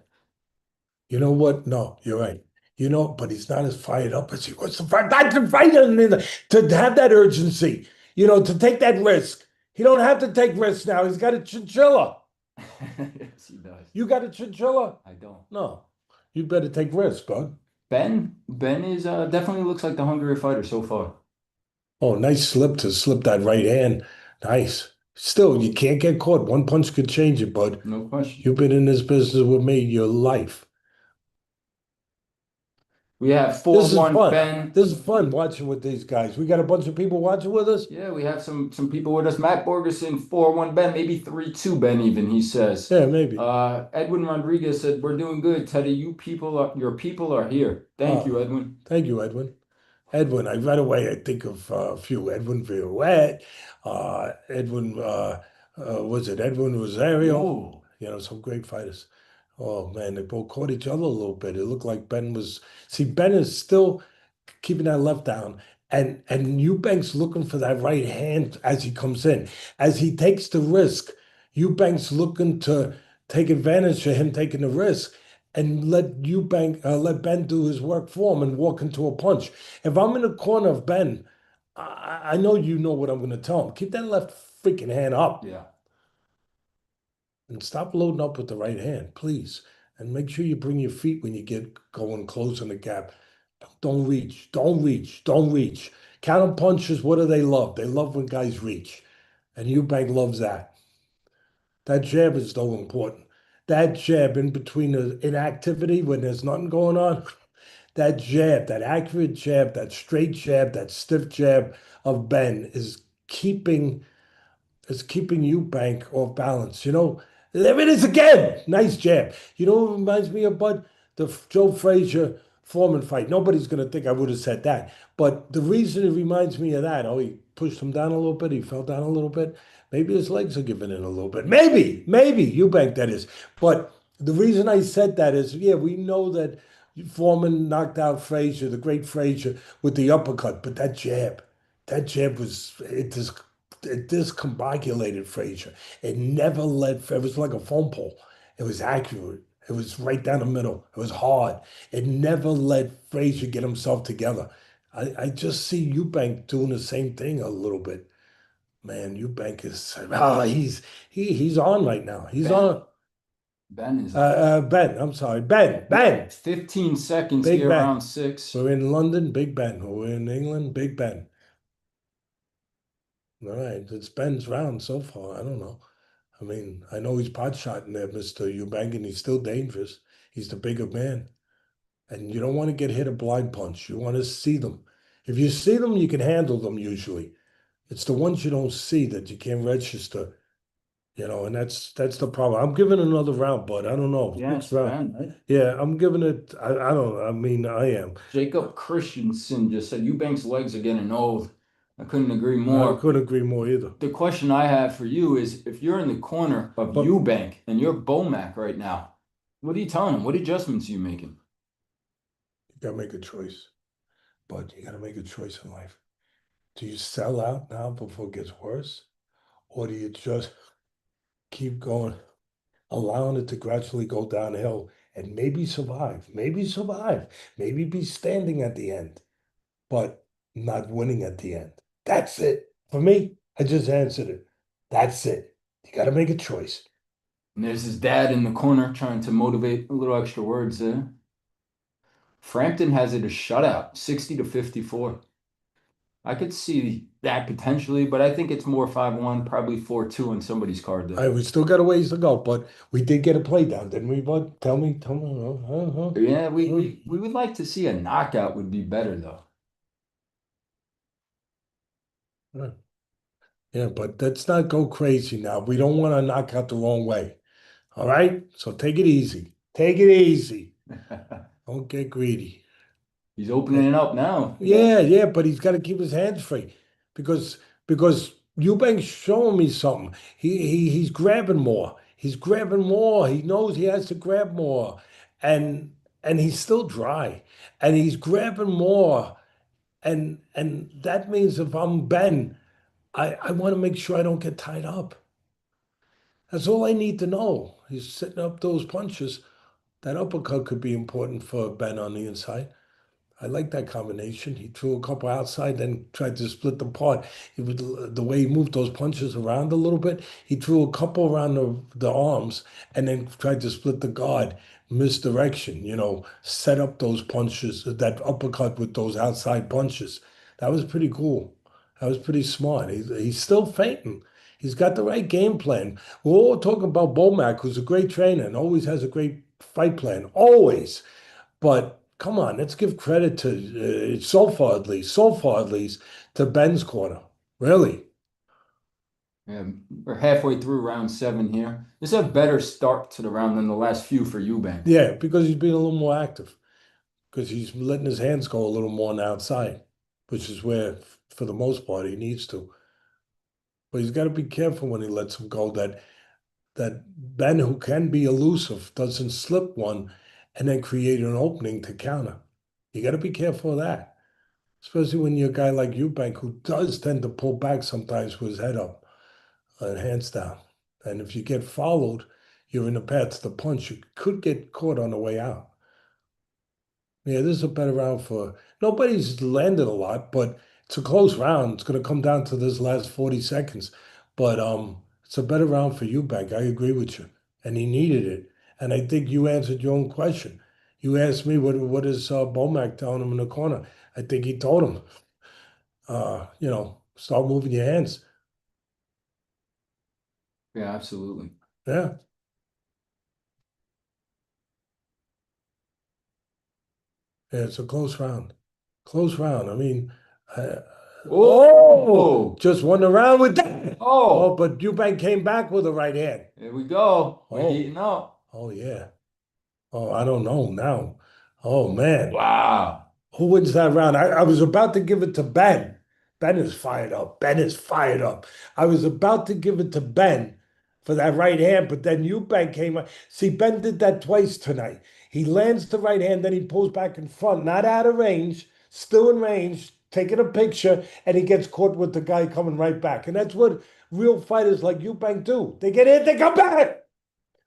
You know what? No, you're right. You know, but he's not as fired up as he was to fight. Not to fight to have that urgency. You know, to take that risk. He don't have to take risks now. He's got a chinchilla. Yes, he does. You got a chinchilla? I don't. No. You better take risks, bud. Ben is definitely looks like the hungrier fighter so far. Oh, nice slip that right hand. Nice. Still, you can't get caught. One punch could change it, bud. No question. You've been in this business with me your life. We have This is 4-1 fun. Ben. This is fun watching with these guys. We got a bunch of people watching with us. Yeah, we have some people with us. Matt Borgerson, 4-1 Ben, maybe 3-2 Ben even, he says. Yeah, maybe. Edwin Rodriguez said, "We're doing good, Teddy. Your people are here." Thank you, Edwin. Thank you, Edwin. Edwin, right away I think of a few. Edwin Violette, Edwin, was it Edwin Rosario? Whoa. You know, some great fighters. Oh man, they both caught each other a little bit. It looked like Ben was. See, Ben is still keeping that left down, and Eubank's looking for that right hand as he comes in. As he takes the risk, Eubank's looking to take advantage of him taking the risk and let Ben do his work for him and walk into a punch. If I'm in the corner of Ben, I know you know what I'm going to tell him. Keep that left freaking hand up Yeah. and stop loading up with the right hand, please. And make sure you bring your feet when you get going close in the gap. Don't reach, don't reach, don't reach. Counter punches, what do they love? They love when guys reach. And Eubank loves that. That jab is so important. That jab in between the inactivity when there's nothing going on, that jab, that accurate jab, that straight jab, that stiff jab of Ben is keeping Eubank off balance. You know, there it is again. Nice jab. You know what reminds me of, Bud? The Joe Frazier Foreman fight. Nobody's going to think I would have said that. But the reason it reminds me of that, oh, he pushed him down a little bit. He fell down a little bit. Maybe his legs are giving in a little bit. Maybe, Eubank, that is. But the reason I said that is, yeah, we know that Foreman knocked out Frazier, the great Frazier, with the uppercut. But that jab it discombobulated Frazier. It never it was like a phone pole. It was accurate. It was right down the middle. It was hard. It never let Frazier get himself together. I just see Eubank doing the same thing a little bit. Man, Eubank is he's on right now. He's Ben. on. Ben is on. Ben, I'm sorry. Ben. 15 seconds Big here, Ben. round 6. We're in London, Big Ben. We're in England, Big Ben. All right, it's Ben's round so far. I don't know. I mean, I know he's pot shotting there, Mr. Eubank, and he's still dangerous. He's the bigger man. And you don't want to get hit a blind punch. You want to see them. If you see them, you can handle them usually. It's the ones you don't see that you can't register, and that's the problem. I'm giving another round, but I don't know. Yes, Next round. Ben, right? Yeah, I'm giving it. I don't know. I mean, I am. Jacob Christensen just said Eubank's legs are getting old. I couldn't agree I more. couldn't agree more either. The question I have for you is if you're in the corner of But Eubank and you're Bomac right now, what are you telling him? What adjustments are you making? you gotta make a choice. But you gotta make a choice in life. Do you sell out now before it gets worse? Or do you just keep going, allowing it to gradually go downhill and maybe survive, maybe be standing at the end, but not winning at the end? That's it. For me, I just answered it. That's it. You got to make a choice. And there's his dad in the corner trying to motivate a little extra words there. Frampton has it a shutout, 60-54. I could see that potentially, but I think it's more 5-1, probably 4-2 on somebody's card there. We still got a ways to go, but we did get a play down, didn't we, bud? Tell me. Yeah, we would like to see a knockout would be better though. Yeah, but let's not go crazy now. We don't want to knock out the wrong way. All right? So take it easy. Take it easy. Don't get greedy. He's opening it up now. Yeah, but he's got to keep his hands free because Eubank's showing me something. He's grabbing more. He's grabbing more. He knows he has to grab more, and he's still dry, and he's grabbing more, and that means if I'm Ben, I want to make sure I don't get tied up. That's all I need to know. He's setting up those punches. That uppercut could be important for Ben on the inside. I like that combination. He threw a couple outside, then tried to split them apart. It was the way he moved those punches around a little bit. He threw a couple around the arms and then tried to split the guard, misdirection, set up those punches, that uppercut with those outside punches. That was pretty cool. That was pretty smart. He's still fainting. He's got the right game plan. We're all talking about Bomac, who's a great trainer and always has a great fight plan. Always. But come on, let's give credit to so far at least, to Ben's corner. Really? Yeah, we're halfway through round 7 here. This is a better start to the round than the last few for Eubank. Yeah, because he's being a little more active. Because he's letting his hands go a little more on the outside, which is where, for the most part, he needs to. But he's got to be careful when he lets them go. That Ben, who can be elusive, doesn't slip one and then create an opening to counter. You got to be careful of that, especially when you're a guy like Eubank who does tend to pull back sometimes with his head up and hands down. And if you get followed, you're in the path to the punch. You could get caught on the way out. Yeah, this is a better round for nobody's landed a lot, but it's a close round. It's going to come down to this last 40 seconds. But it's a better round for Eubank. I agree with you. And he needed it. And I think you answered your own question. You asked me what is Bomac telling him in the corner. I think he told him, start moving your hands. Yeah, absolutely. Yeah. Yeah, it's a close round. Close round. I mean, uh, just won the round with that. Oh, but Eubank came back with a right hand. Here we go. We're Oh. heating up. Oh, yeah. Oh, I don't know now. Oh, man. Wow. Who wins that round? I was about to give it to Ben. Ben is fired up. Ben is fired up. I was about to give it to Ben for that right hand, but then Eubank came up. See, Ben did that twice tonight. He lands the right hand, then he pulls back in front, not out of range, still in range, taking a picture, and he gets caught with the guy coming right back. And that's what real fighters like Eubank do. They get in, they come back.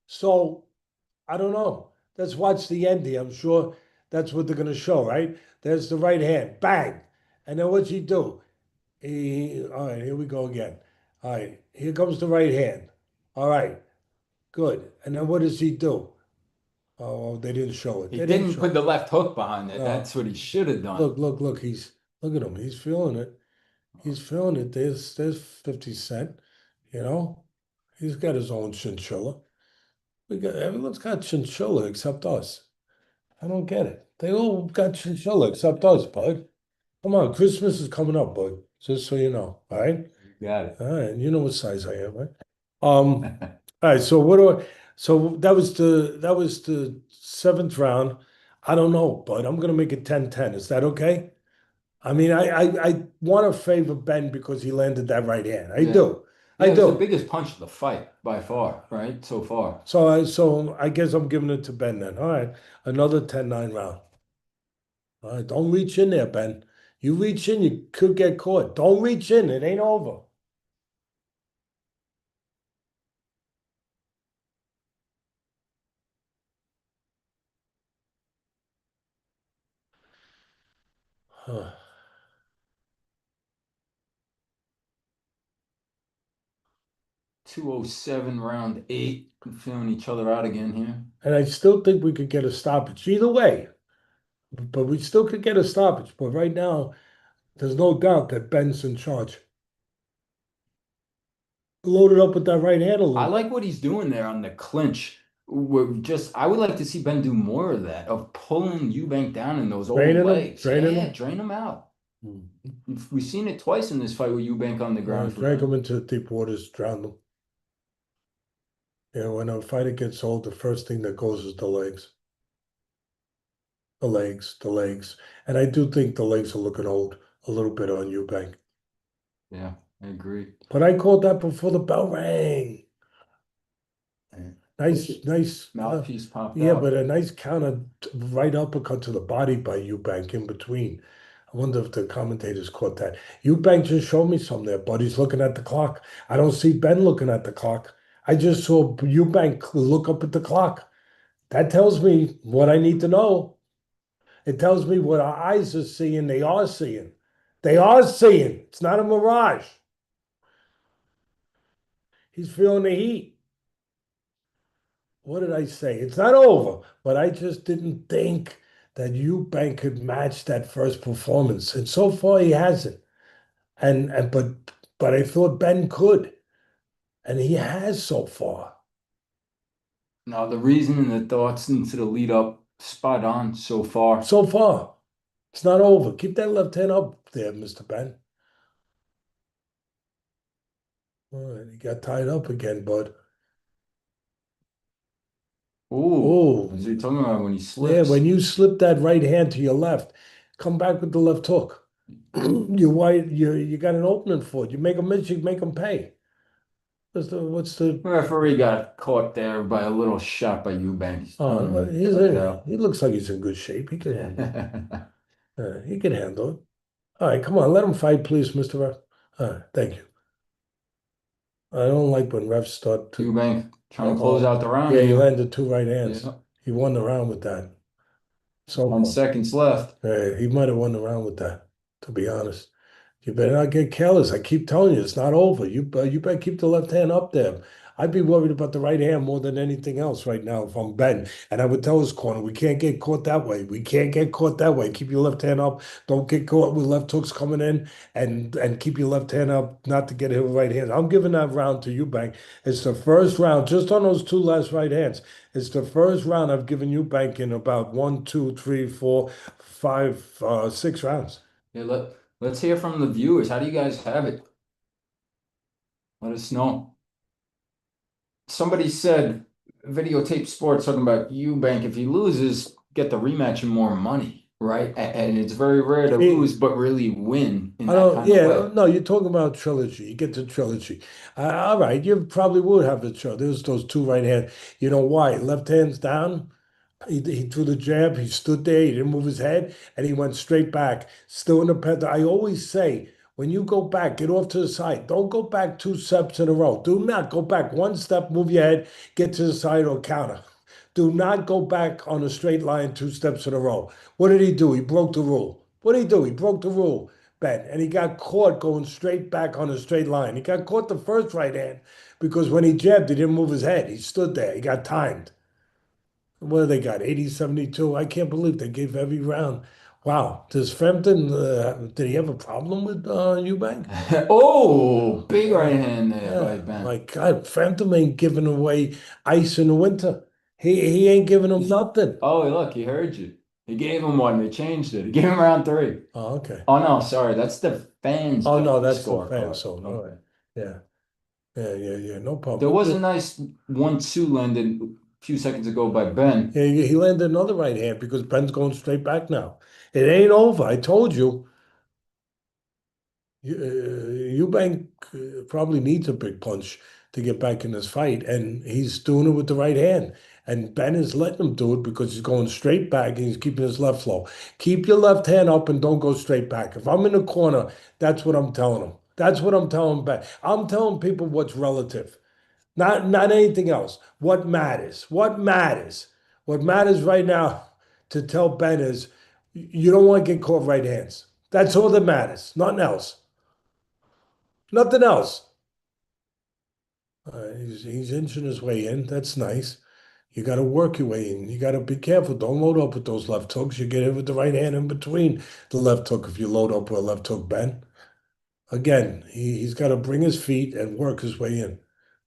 So I don't know. Let's watch the ending. I'm sure that's what they're going to show, right? There's the right hand, bang. And then what's he do? All right, here we go again. All right, here comes the right hand. All right, good. And then what does he do? Oh, they didn't show it. He They didn't show put it. the left hook behind it. No. That's what he should have done. Look. Look at him. He's feeling it. He's feeling it. There's 50 Cent, you know? He's got his own chinchilla. Everyone's got chinchilla except us. I don't get it. They all got chinchilla except us, bud. Come on, Christmas is coming up, bud. Just so you know. All right. You got it. All right. You know what size I am, right? All right. So what do I? So that was the seventh round. I don't know, bud. I'm gonna make it 10-10. Is that okay? I mean, I want to favor Ben because he landed that right hand. I Yeah. do. Yeah, I it was the do. biggest punch of the fight by far, right? So far. So I guess I'm giving it to Ben then. All right. Another 10-9 round. All right, don't reach in there, Ben. You reach in, you could get caught. Don't reach in, it ain't over. Huh. 207 round 8. I'm feeling each other out again here. And I still think we could get a stoppage either way, but we still could get a stoppage. But right now, there's no doubt that Ben's in charge. Loaded up with that right hand a I little. like what he's doing there on the clinch. I would like to see Ben do more of that, of pulling Eubank down in those old Draining him, legs. draining Yeah, him. drain him out. We've seen it twice in this fight with Eubank on the ground. Drag him into deep waters, drown them. Yeah, when a fighter gets old, the first thing that goes is the legs. The legs, the legs. And I do think the legs are looking old a little bit on Eubank. Yeah, I agree. But I called that before the bell rang. Nice, nice. Mouthpiece popped Yeah, but out. a nice counter right uppercut to the body by Eubank in between. I wonder if the commentators caught that. Eubank just showed me some there, but he's looking at the clock. I don't see Ben looking at the clock. I just saw Eubank look up at the clock. That tells me what I need to know. It tells me what our eyes are seeing. They are seeing. They are seeing. It's not a mirage. He's feeling the heat. What did I say? It's not over, but I just didn't think that Eubank could match that first performance. And so far he hasn't. And I thought Ben could. And he has so far. Now, the reason and the thoughts into the lead up, spot on so far. So far. It's not over. Keep that left hand up there, Mr. Ben. All right, he got tied up again, bud. Oh, Oh, as you're talking about when he yeah, slips. when you slip that right hand to your left, come back with the left hook. You got an opening for it. You make them miss, you make them pay. What's the The referee got caught there by a little shot by Eubank. He's telling oh him to cut it out. he looks like he's in good shape. He can handle it. He can handle it. All right, come on, let him fight, please, Mr. Ref. All right, thank you. I don't like when refs start to Eubank trying to close out the round yeah, he here. landed two right hands. Yeah. He won the round with that. So 1 second left. he might have won the round with that, to be honest. You better not get careless. I keep telling you, it's not over. You better keep the left hand up there. I'd be worried about the right hand more than anything else right now if I'm Ben. And I would tell his corner, we can't get caught that way. We can't get caught that way. Keep your left hand up. Don't get caught with left hooks coming in and keep your left hand up, not to get hit with right hand. I'm giving that round to Eubank. It's the first round, just on those two last right hands. It's the first round I've given Eubank in about 1, 2, 3, 4, 5, 6 rounds. Yeah, let's hear from the viewers. How do you guys have it? Let us know. Somebody said videotape sports talking about Eubank. If he loses, get the rematch and more money, right? And it's very rare to lose, but really win in I that don't, kind yeah, of way. no, you're talking about trilogy. You get the trilogy. All right, you probably would have the trilogy. There's those two right hand. You know why? Left hand's down. He threw the jab. He stood there. He didn't move his head, and he went straight back. Still in the pen. I always say, when you go back, get off to the side. Don't go back 2 steps in a row. Do not go back 1 step. Move your head. Get to the side or counter. Do not go back on a straight line 2 steps in a row. What did he do? He broke the rule. What did he do? He broke the rule, Ben, and he got caught going straight back on a straight line. He got caught the first right hand because when he jabbed, he didn't move his head. He stood there. He got timed. What do they got? 80, 72. I can't believe they gave every round. Wow. Does Frampton, did he have a problem with Eubank? Oh, big right hand there by My Ben. God, Frampton ain't giving away ice in the winter. He ain't giving him nothing. Oh, look, he heard you. He gave him one. They changed it. He gave him round three. Oh, okay. Oh no, sorry, that's the fans' Oh no, that's the fan. scorecard. So all right. Okay. Yeah. Yeah. No problem. There was a nice 1-2 landed a few seconds ago by Ben. Yeah, he landed another right hand because Ben's going straight back now. It ain't over. I told you. Eubank probably needs a big punch to get back in this fight, and he's doing it with the right hand. And Ben is letting him do it because he's going straight back and he's keeping his left flow. Keep your left hand up and don't go straight back. If I'm in the corner, that's what I'm telling him. That's what I'm telling Ben. I'm telling people what's relative, not anything else. What matters? What matters? What matters right now to tell Ben is you don't want to get caught right hands. That's all that matters. Nothing else. Nothing else. He's inching his way in. That's nice. You got to work your way in. You got to be careful. Don't load up with those left hooks. You get hit with the right hand in between the left hook if you load up with a left hook, Ben. Again, he's got to bring his feet and work his way in,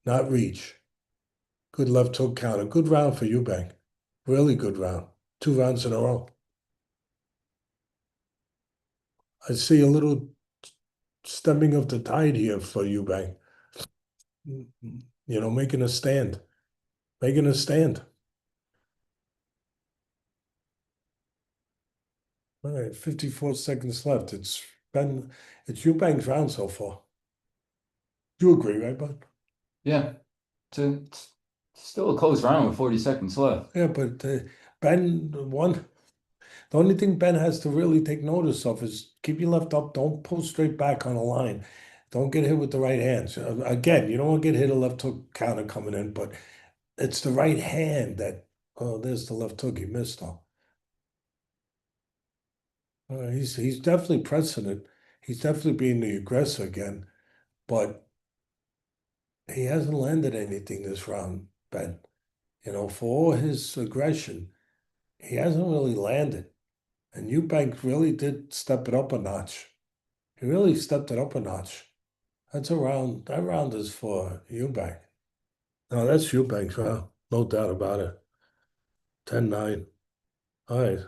not reach. Good left hook counter. Good round for Eubank. Really good round. 2 rounds in a row. I see a little stemming of the tide here for Eubank. Making a stand. making a stand. All right, 54 seconds left. It's Eubank's round so far. You agree, right, bud? Yeah, it's still a close round with 40 seconds left. Yeah, but Benn won. The only thing Ben has to really take notice of is keep your left up. Don't pull straight back on a line. Don't get hit with the right hand. So, again, you don't want to get hit a left hook counter coming in, but it's the right hand that. Oh, there's the left hook. He missed though. He's definitely pressing it. He's definitely being the aggressor again, but he hasn't landed anything this round, Ben. You know, for all his aggression, he hasn't really landed. And Eubank really did step it up a notch. He really stepped it up a notch. That's a round. That round is for Eubank. No, that's Eubank's round. No doubt about it. 10-9. All right.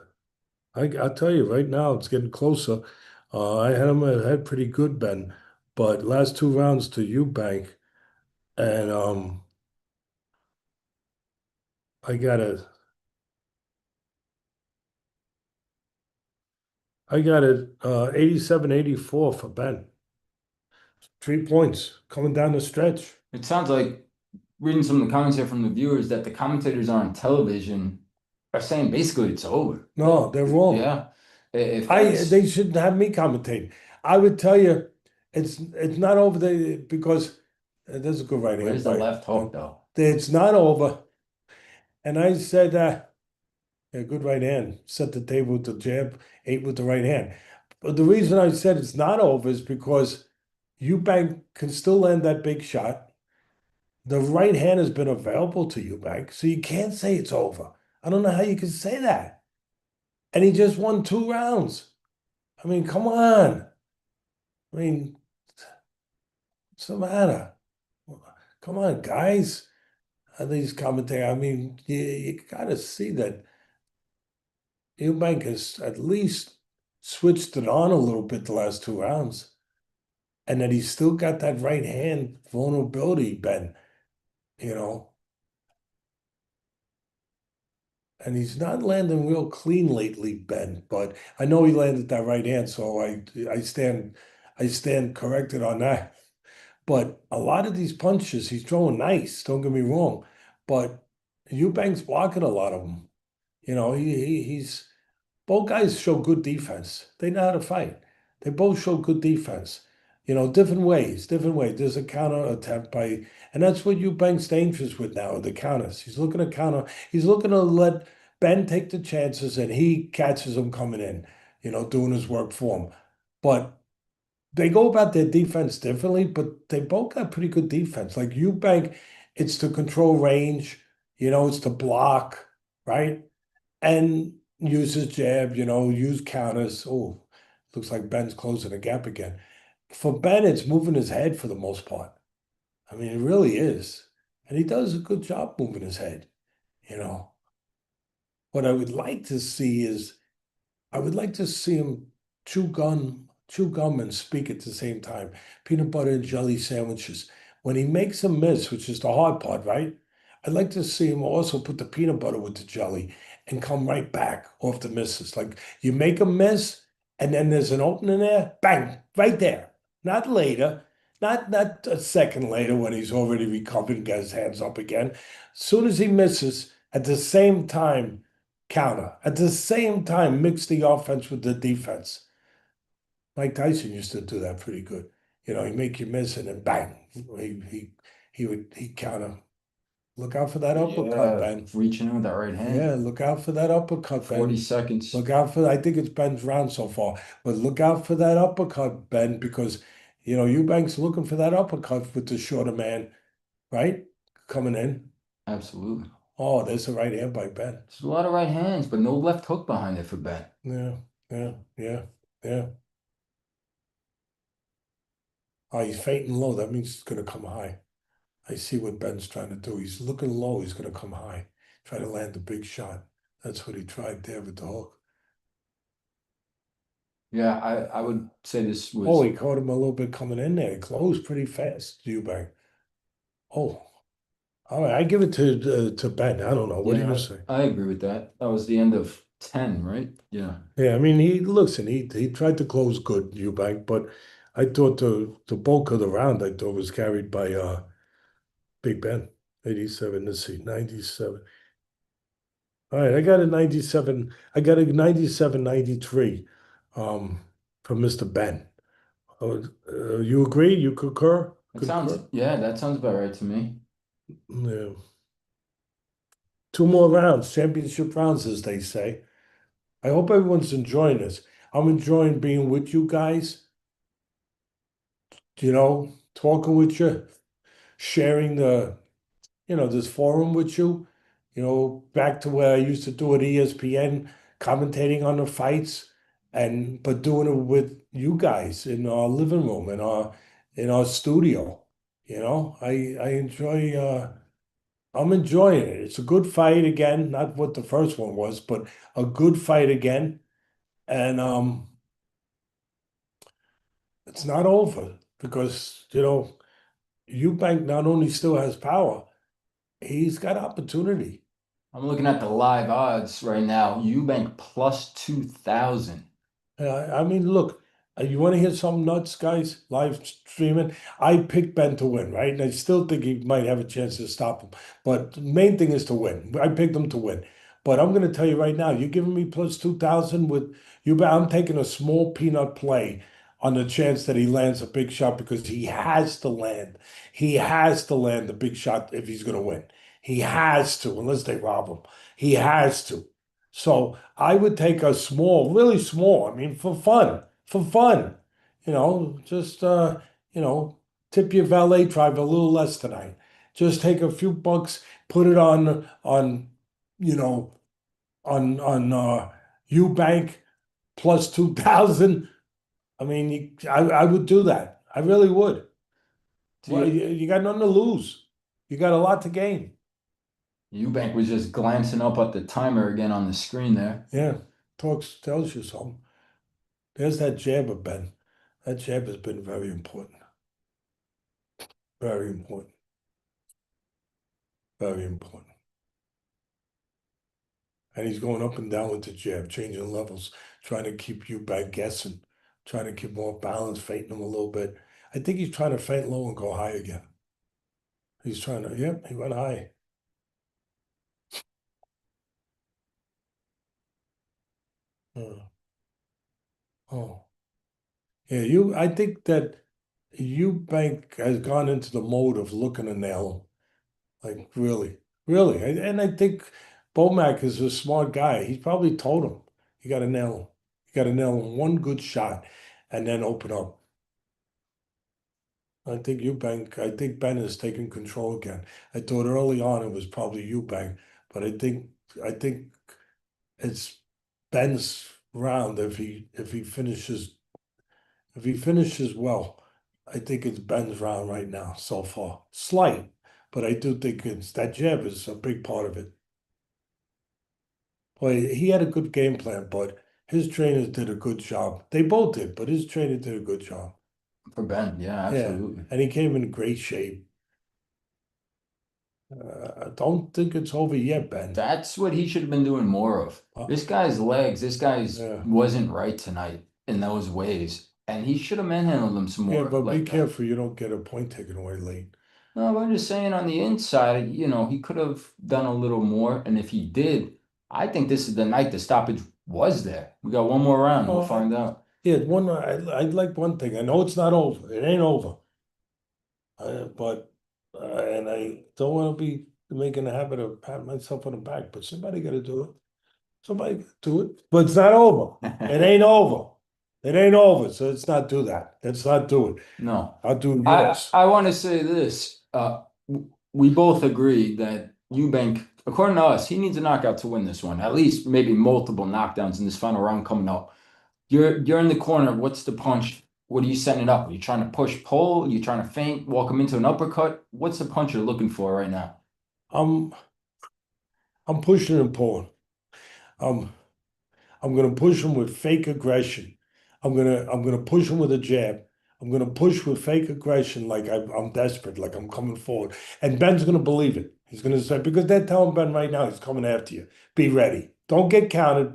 I'll tell you right now, it's getting closer. I had him ahead pretty good, Ben, but last two rounds to Eubank, and I got it. I got it 87-84 for Ben. 3 points coming down the stretch. It sounds like reading some of the comments here from the viewers that the commentators on television are saying basically it's over. No, they're wrong. Yeah. If that's They shouldn't have me commentate. I would tell you, it's not over there because there's a good right hand where's the fight. left hook though? It's not over. And I said, yeah, good right hand. Set the table with the jab, ate with the right hand. But the reason I said it's not over is because Eubank can still land that big shot. The right hand has been available to Eubank, so you can't say it's over. I don't know how you can say that. And he just won 2 rounds. I mean, come on. I mean, what's the matter? Come on, guys. These commentators, I mean, you got to see that Eubank has at least switched it on a little bit the last 2 rounds, and that he's still got that right hand vulnerability, Ben, you know, and he's not landing real clean lately, Ben, but I know he landed that right hand, so I stand corrected on that. But a lot of these punches, he's throwing nice, don't get me wrong, but Eubank's blocking a lot of them. You know, he's both guys show good defense. They know how to fight. They both show good defense. You know, different ways, different ways. There's a counter attempt by, and that's what Eubank's dangerous with now, the counters. He's looking to counter, he's looking to let Ben take the chances and he catches them coming in, you know, doing his work for him. But they go about their defense differently, but they both got pretty good defense. Like Eubank, it's to control range, you know, it's to block, right? And use his jab, you know, use counters. Oh, looks like Ben's closing the gap again. For Ben, it's moving his head for the most part. I mean, it really is. And he does a good job moving his head, you know. What I would like to see is I would like to see him chew gum and speak at the same time. Peanut butter and jelly sandwiches. When he makes a miss, which is the hard part, right? I'd like to see him also put the peanut butter with the jelly and come right back off the misses. Like you make a miss and then there's an opening there, bang, right there. Not later, not a second later when he's already recovered and got his hands up again. As soon as he misses, at the same time, counter. At the same time, mix the offense with the defense. Mike Tyson used to do that pretty good. You know, he make you miss and then bang, he counter. Look out for that uppercut, Ben. Reaching in with that right hand. Yeah, look out for that uppercut, 40 Ben. seconds. Look out for. I think it's Ben's round so far, but look out for that uppercut, Ben, because you know Eubank's looking for that uppercut with the shorter man, right? Coming in. Absolutely. Oh, there's a right hand by Ben. There's a lot of right hands, but no left hook behind it for Ben. Yeah. Oh, he's fainting low. That means it's going to come high. I see what Ben's trying to do. He's looking low. He's going to come high. Try to land a big shot. That's what he tried there with the hook. Yeah, I would say this was. Oh, he caught him a little bit coming in there. He closed pretty fast, Eubank. Oh, All right, I give it to Ben. I don't know. What do you Yeah, say? I agree with that. That was the end of 10, right? Yeah. Yeah, I mean, he tried to close good, Eubank, but I thought the bulk of the round I thought was carried by Big Ben. 87, let's see, 97. All right, I got a 97. I got a 97, 93 um from Mr. Ben. You agree? You concur? Concur? Yeah, that sounds about right to me. Yeah. Two more rounds, championship rounds, as they say. I hope everyone's enjoying this. I'm enjoying being with you guys, talking with you, sharing this forum with you, back to where I used to do at ESPN, commentating on the fights, but doing it with you guys in our living room, in our studio. I enjoy I'm enjoying it. It's a good fight again, not what the first one was, but a good fight again. And it's not over because, Eubank not only still has power, he's got opportunity. I'm looking at the live odds right now. Eubank plus 2,000. I mean, look, you want to hear something nuts, guys? Live streaming. I picked Ben to win, right? And I still think he might have a chance to stop him. But the main thing is to win. I picked him to win. But I'm going to tell you right now, you're giving me plus 2,000 with you. I'm taking a small peanut play on the chance that he lands a big shot because he has to land. He has to land the big shot if he's going to win. He has to, unless they rob him. He has to. So I would take a small, really small, I mean, for fun, just, tip your valet driver a little less tonight. Just take a few bucks, put it you know, on Eubank plus 2,000. I mean, I would do that. I really would. Do Well, you, you got nothing to lose. You got a lot to gain. Eubank was just glancing up at the timer again on the screen there. Yeah, tells you something. There's that jab of Ben. That jab has been very important. Very important. Very important. And he's going up and down with the jab, changing levels, trying to keep you back guessing, trying to keep more balance, feinting him a little bit. I think he's trying to feint low and go high again. He's trying to, yep, he went high. Oh, oh. Yeah, I think that Eubank has gone into the mode of looking to nail him. Like, really, really. And I think Bomac is a smart guy. He's probably told him, you got to nail him. You got to nail him one good shot and then open up. I think Ben is taking control again. I thought early on it was probably Eubank, but I think it's Ben's round if he finishes well. I think it's Ben's round right now so far. Slight, but I do think it's that jab is a big part of it. Boy, he had a good game plan, but his trainers did a good job. They both did, but his trainer did a good job. For Ben, yeah, Yeah, absolutely. and he came in great shape. I don't think it's over yet, Ben. That's what he should have been doing more of. Uh, This guy's legs, this guy's yeah, wasn't right tonight in those ways. And he should have manhandled him some yeah, more but be like that. careful you don't get a point taken away late. No, but I'm just saying on the inside, he could have done a little more. And if he did, I think this is the night the stoppage was there. We got one more round. We'll Oh, find out. yeah, I'd like one thing. I know it's not over. It ain't over. But and I don't want to be making a habit of patting myself on the back, but somebody got to do it. Somebody got to do it. But it's not over. It ain't over. It ain't over. So let's not do that. Let's not do it. No. I'll do I yours. I want to say this. We both agree that Eubank, according to us, he needs a knockout to win this one. At least maybe multiple knockdowns in this final round coming up. You're in the corner. What's the punch? What are you setting it up? Are you trying to push pull? Are you trying to feint, walk him into an uppercut? What's the punch you're looking for right now? I'm I'm pushing and pulling. Um, I'm gonna push him with fake aggression. I'm gonna push him with a jab. I'm going to push with fake aggression, like I'm desperate, like I'm coming forward. And Ben's going to believe it. He's going to say, because they're telling Ben right now, he's coming after you. Be ready. Don't get counted,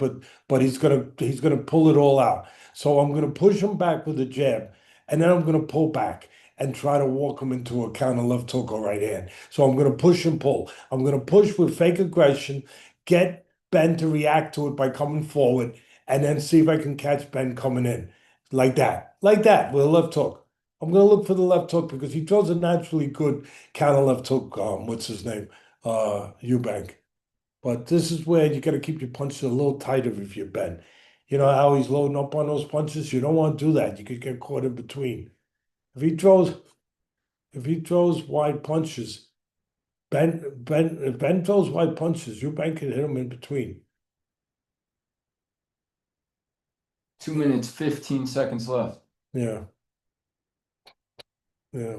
but he's gonna pull it all out. So I'm going to push him back with a jab, and then I'm going to pull back and try to walk him into a counter left hook or right hand. So I'm going to push and pull. I'm going to push with fake aggression, get Ben to react to it by coming forward, and then see if I can catch Ben coming in like that, with a left hook. I'm going to look for the left hook because he throws a naturally good counter left hook. What's his name? Eubank. But this is where you got to keep your punches a little tighter if you're Ben. You know how he's loading up on those punches? You don't want to do that. You could get caught in between. If he throws, if he throws wide punches, if Ben throws wide punches, Eubank can hit him in between. 2 minutes, 15 seconds left. Yeah. Yeah.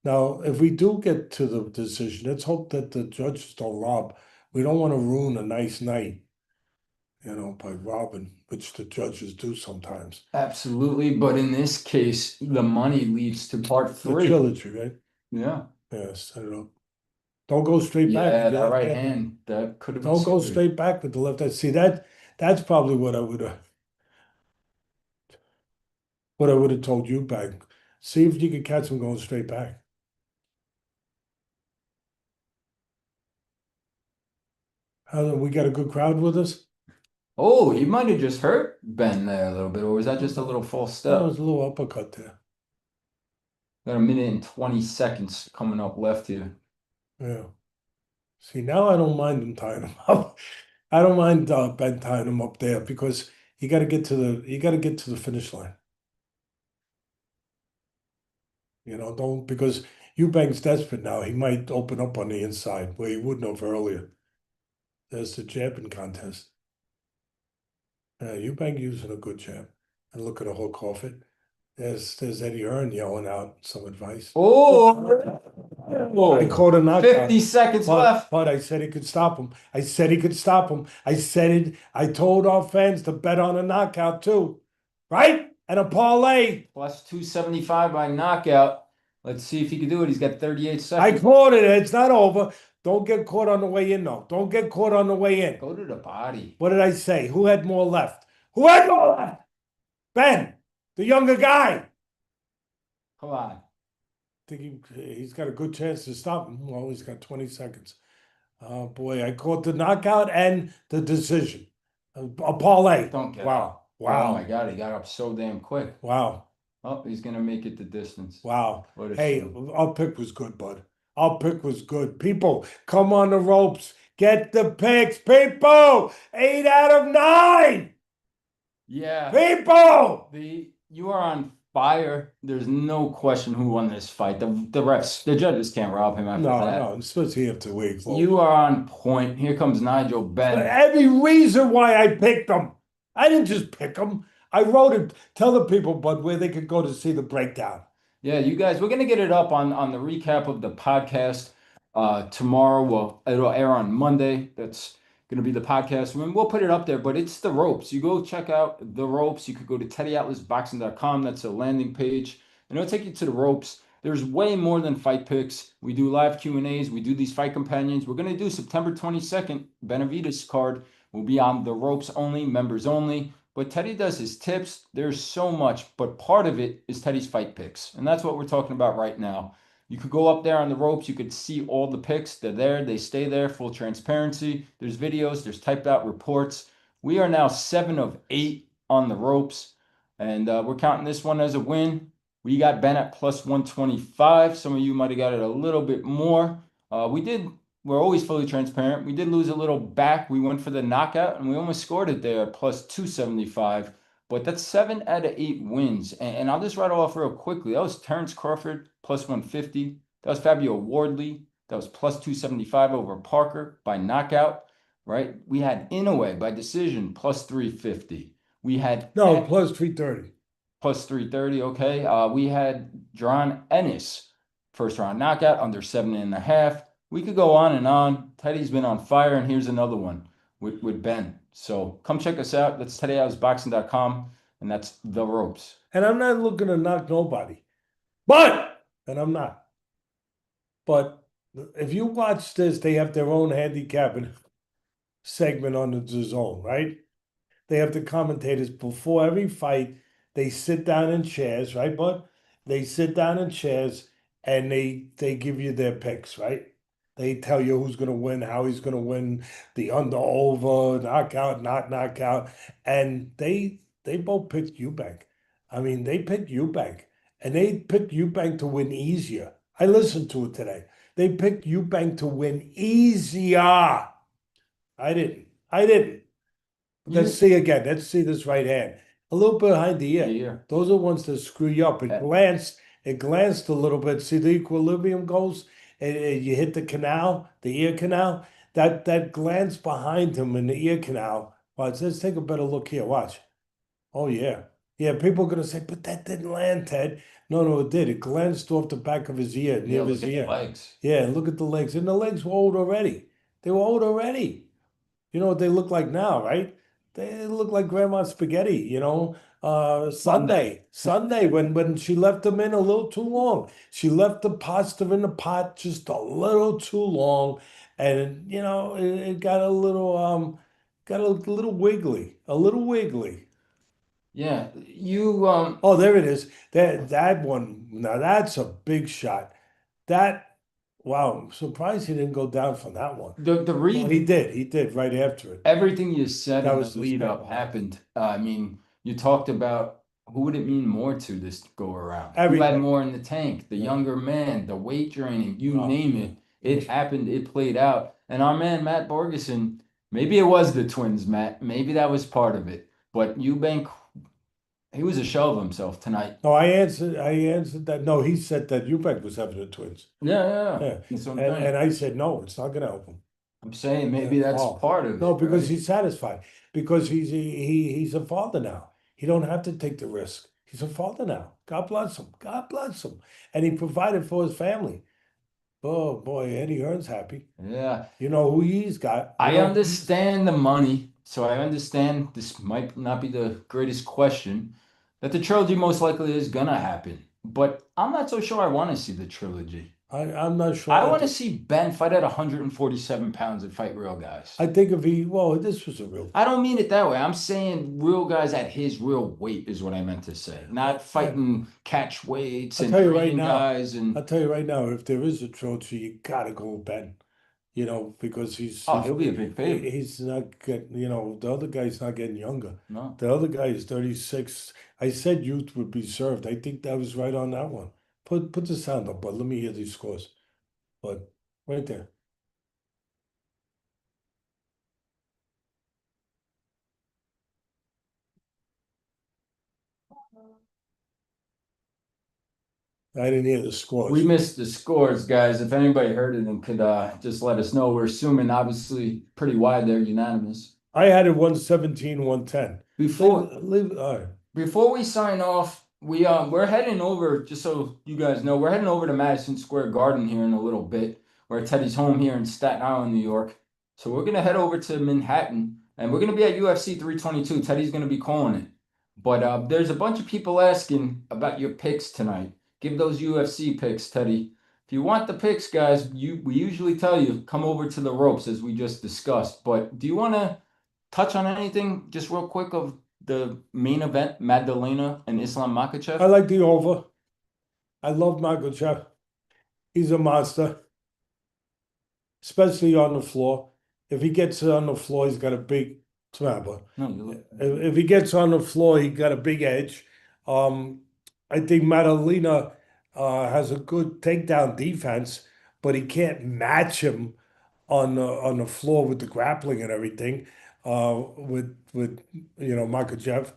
Now, if we do get to the decision, let's hope that the judges don't rob. We don't want to ruin a nice night, by robbing, which the judges do sometimes. Absolutely, but in this case, the money leads to part The three. trilogy, right? Yeah. Yeah, set it up. Don't go straight back. Yeah, with your that left right hand. hand, that could have been Don't go scary. straight back with the left hand. See that's probably what I would have told you back. See if you could catch him going straight back. We got a good crowd with us? Oh, he might have just hurt Ben there a little bit, or was that just a little false That step? was a little uppercut there. Got a minute and 20 seconds coming up left here. Yeah. See, now I don't mind them tying him up. I don't mind Ben tying him up there because you got to get to the finish line. Don't because Eubank's desperate now. He might open up on the inside where he wouldn't have earlier. There's the jabbing contest. Eubank using a good jab and look at a hook off it. There's Eddie Hearn yelling out some advice. Oh, I caught a knockout. 50 seconds left. But I said he could stop him. I said he could stop him. I said it. I told our fans to bet on a knockout too, right? And a parlay. Plus 275 by knockout. Let's see if he can do it. He's got 38 I seconds. caught it. It's not over. Don't get caught on the way in, though. Don't get caught on the way in. Go to the body. What did I say? Who had more left? Who had more left? Ben, the younger guy. Come on. I think he's got a good chance to stop him. Well, he's got 20 seconds. Oh boy, I caught the knockout and the decision. A parlay. Don't get Wow. Oh Wow. my God, he got up so damn quick. Wow. Oh, he's gonna make it the distance. Wow. What a Hey, shame. our pick was good, bud. Our pick was good. People, come on the ropes. Get the picks. People, 8 out of 9. Yeah. People. You are on fire. There's no question who won this fight. The refs, the judges can't rob him after that. No, especially after weeks. You are on point. Here comes Nigel Benn. Every reason why I picked them. I didn't just pick them. I wrote it. Tell the people, bud, where they could go to see the breakdown. Yeah, you guys, we're gonna get it up on the recap of the podcast tomorrow. Well, it'll air on Monday. That's gonna be the podcast. I mean, we'll put it up there, but it's the ropes. You go check out the ropes. You could go to teddyatlasboxing.com. That's a landing page, and it'll take you to the ropes. There's way more than fight picks. We do live Q&As. We do these fight companions. We're gonna do September 22nd. Benavides card will be on the ropes only, members only. But Teddy does his tips. There's so much, but part of it is Teddy's fight picks. And that's what we're talking about right now. You could go up there on the ropes. You could see all the picks. They're there. They stay there. Full transparency. There's videos. There's typed out reports. We are now 7 of 8 on the ropes. And we're counting this one as a win. We got Ben at plus 125. Some of you might have got it a little bit more. We're always fully transparent. We did lose a little back. We went for the knockout and we almost scored it there, plus 275. But that's 7 out of 8 wins. And I'll just rattle off real quickly. That was Terrence Crawford, plus 150. That was Fabio Wardley. That was plus 275 over Parker by knockout, right? We had Inoue by decision, plus 350. We had... No, plus 330. Plus 330, okay. We had John Ennis, first round knockout, under 7.5. We could go on and on. Teddy's been on fire, and here's another one with Ben. So come check us out. That's teddyatlasboxing.com, and that's the ropes. And I'm not looking to knock nobody, and I'm not. But if you watch this, they have their own handicapping segment on the zone, right? They have the commentators before every fight. They sit down in chairs, right, bud? They sit down in chairs and they give you their picks, right? They tell you who's gonna win, how he's gonna win, the under over, knockout, not knockout, and they both picked Eubank. I mean, they picked Eubank, and they picked Eubank to win easier. I listened to it today. They picked Eubank to win easier. I didn't. I didn't. Let's You, see again. Let's see this right hand. A little bit behind the ear. yeah. Those are ones that screw you up. Uh, It glanced a little bit. See the equilibrium goes, and you hit the canal, the ear canal. That glance behind him in the ear canal. Watch, let's take a better look here. Watch. Oh yeah. Yeah, people are gonna say, but that didn't land, Ted. No, no, it did. It glanced off the back of his ear, Yeah, near look his at the ear. legs. Yeah, look at the legs. And the legs were old already. They were old already. You know what they look like now, right? They look like grandma spaghetti, Sunday when she left them in a little too long. She left the pasta in the pot just a little too long, and it got a little wiggly, a little wiggly. Yeah, you Oh, there it is. That one. Now that's a big shot. That wow, I'm surprised he didn't go down from that one. the Well, read. he did. He did right after it. Everything you said That in the was the lead spin. up happened. I mean, you talked about who would it mean more to this go around? Who had Everybody. more in the tank? The Yeah. younger man, the weight training, you Oh, name it. It happened, it played out. And our man, Matt Borgeson, maybe it was the twins, Matt. Maybe that was part of it. But Eubank, he was a shell of himself tonight. no, I answered that. No, he said that Eubank was having the twins. Yeah, yeah. Yeah. That's what I'm And saying. I said, no, it's not gonna help him. I'm saying Yeah. maybe that's Oh. part of No, it, because right? he's satisfied. Because he's a father now. He don't have to take the risk. He's a father now. God bless him. God bless him. And he provided for his family. Oh boy, Eddie Hearn's happy. Yeah. You know who he's got. You I know, understand the money, so I understand this might not be the greatest question, that the trilogy most likely is gonna happen. But I'm not so sure I want to see the trilogy. I'm not sure I want to either. see Ben fight at 147 pounds and fight real guys. I think well, this was a real. I don't mean it that way. I'm saying real guys at his real weight is what I meant to say. Not Yeah. fighting catch weights I'll and tell you right training now. guys and I'll tell you right now, if there is a trilogy, you gotta go with Ben. Because oh, he'll be a big favorite. he's not getting, the other guy's not getting younger. No. The other guy is 36. I said youth would be served. I think that was right on that one. Put the sound up, but let me hear these scores. But right there. I didn't hear the We scores. missed the scores, guys. If anybody heard it and could just let us know. We're assuming obviously pretty wide there, unanimous. I had it 117, 110. Before All right. before we sign off, we're heading over, just so you guys know, we're heading over to Madison Square Garden here in a little bit, where Teddy's home here in Staten Island, New York. So we're gonna head over to Manhattan and we're gonna be at UFC 322. Teddy's gonna be calling it. But there's a bunch of people asking about your picks tonight. Give those UFC picks, Teddy. If you want the picks, guys, we usually tell you come over to the ropes as we just discussed. But do you want to touch on anything just real quick of the main event, Magdalena and Islam I Makhachev? like the over. I love Makachev. He's a monster, especially on the floor. If he gets on the floor, he's got a big but No, you look. if he gets on the floor, he got a big edge. Um, I think Madalena has a good takedown defense, but he can't match him on the floor with the grappling and everything, with Makachev,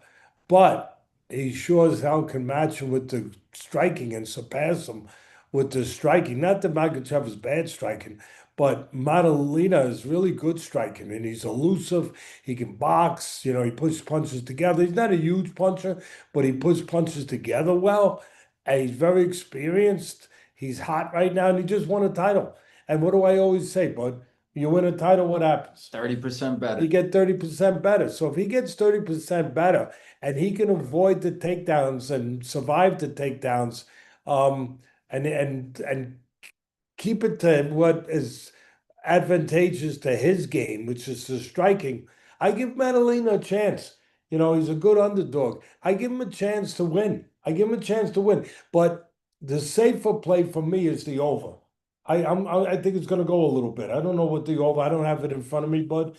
but he sure as hell can match him with the striking and surpass him with the striking. Not that Makachev is bad striking, but Madalena is really good striking, and he's elusive. He can box. He puts punches together. He's not a huge puncher, but he puts punches together well, and he's very experienced. He's hot right now, and he just won a title. And what do I always say, bud? You win a title, what happens? 30% better. You get 30% better. So if he gets 30% better and he can avoid the takedowns and survive the takedowns, and keep it to what is advantageous to his game, which is the striking, I give Madalena a chance. You know, he's a good underdog. I give him a chance to win. I give him a chance to win. But the safer play for me is the over. I think it's going to go a little bit. I don't know what the over. I don't have it in front of me, but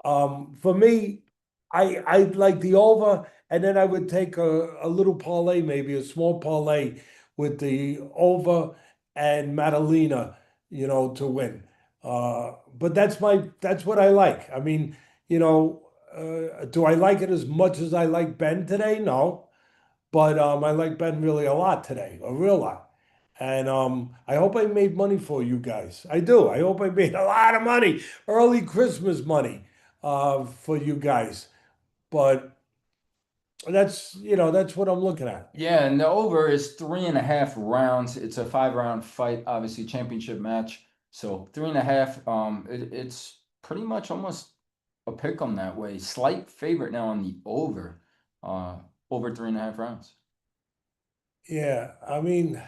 for me, I like the over, and then I would take a little parlay, maybe a small parlay with the over and Madalena, you know, to win. But that's what I like. I mean, you know, do I like it as much as I like Ben today? No, but I like Ben really a lot today, a real lot. And I hope I made money for you guys. I do. I hope I made a lot of money, early Christmas money, for you guys. But that's, you know, that's what I'm looking at. Yeah, and the over is 3.5 rounds. It's a 5 round fight, obviously championship match. So 3.5. It's pretty much almost a pick 'em that way. Slight favorite now on the over. Over 3.5 rounds. Yeah, I mean,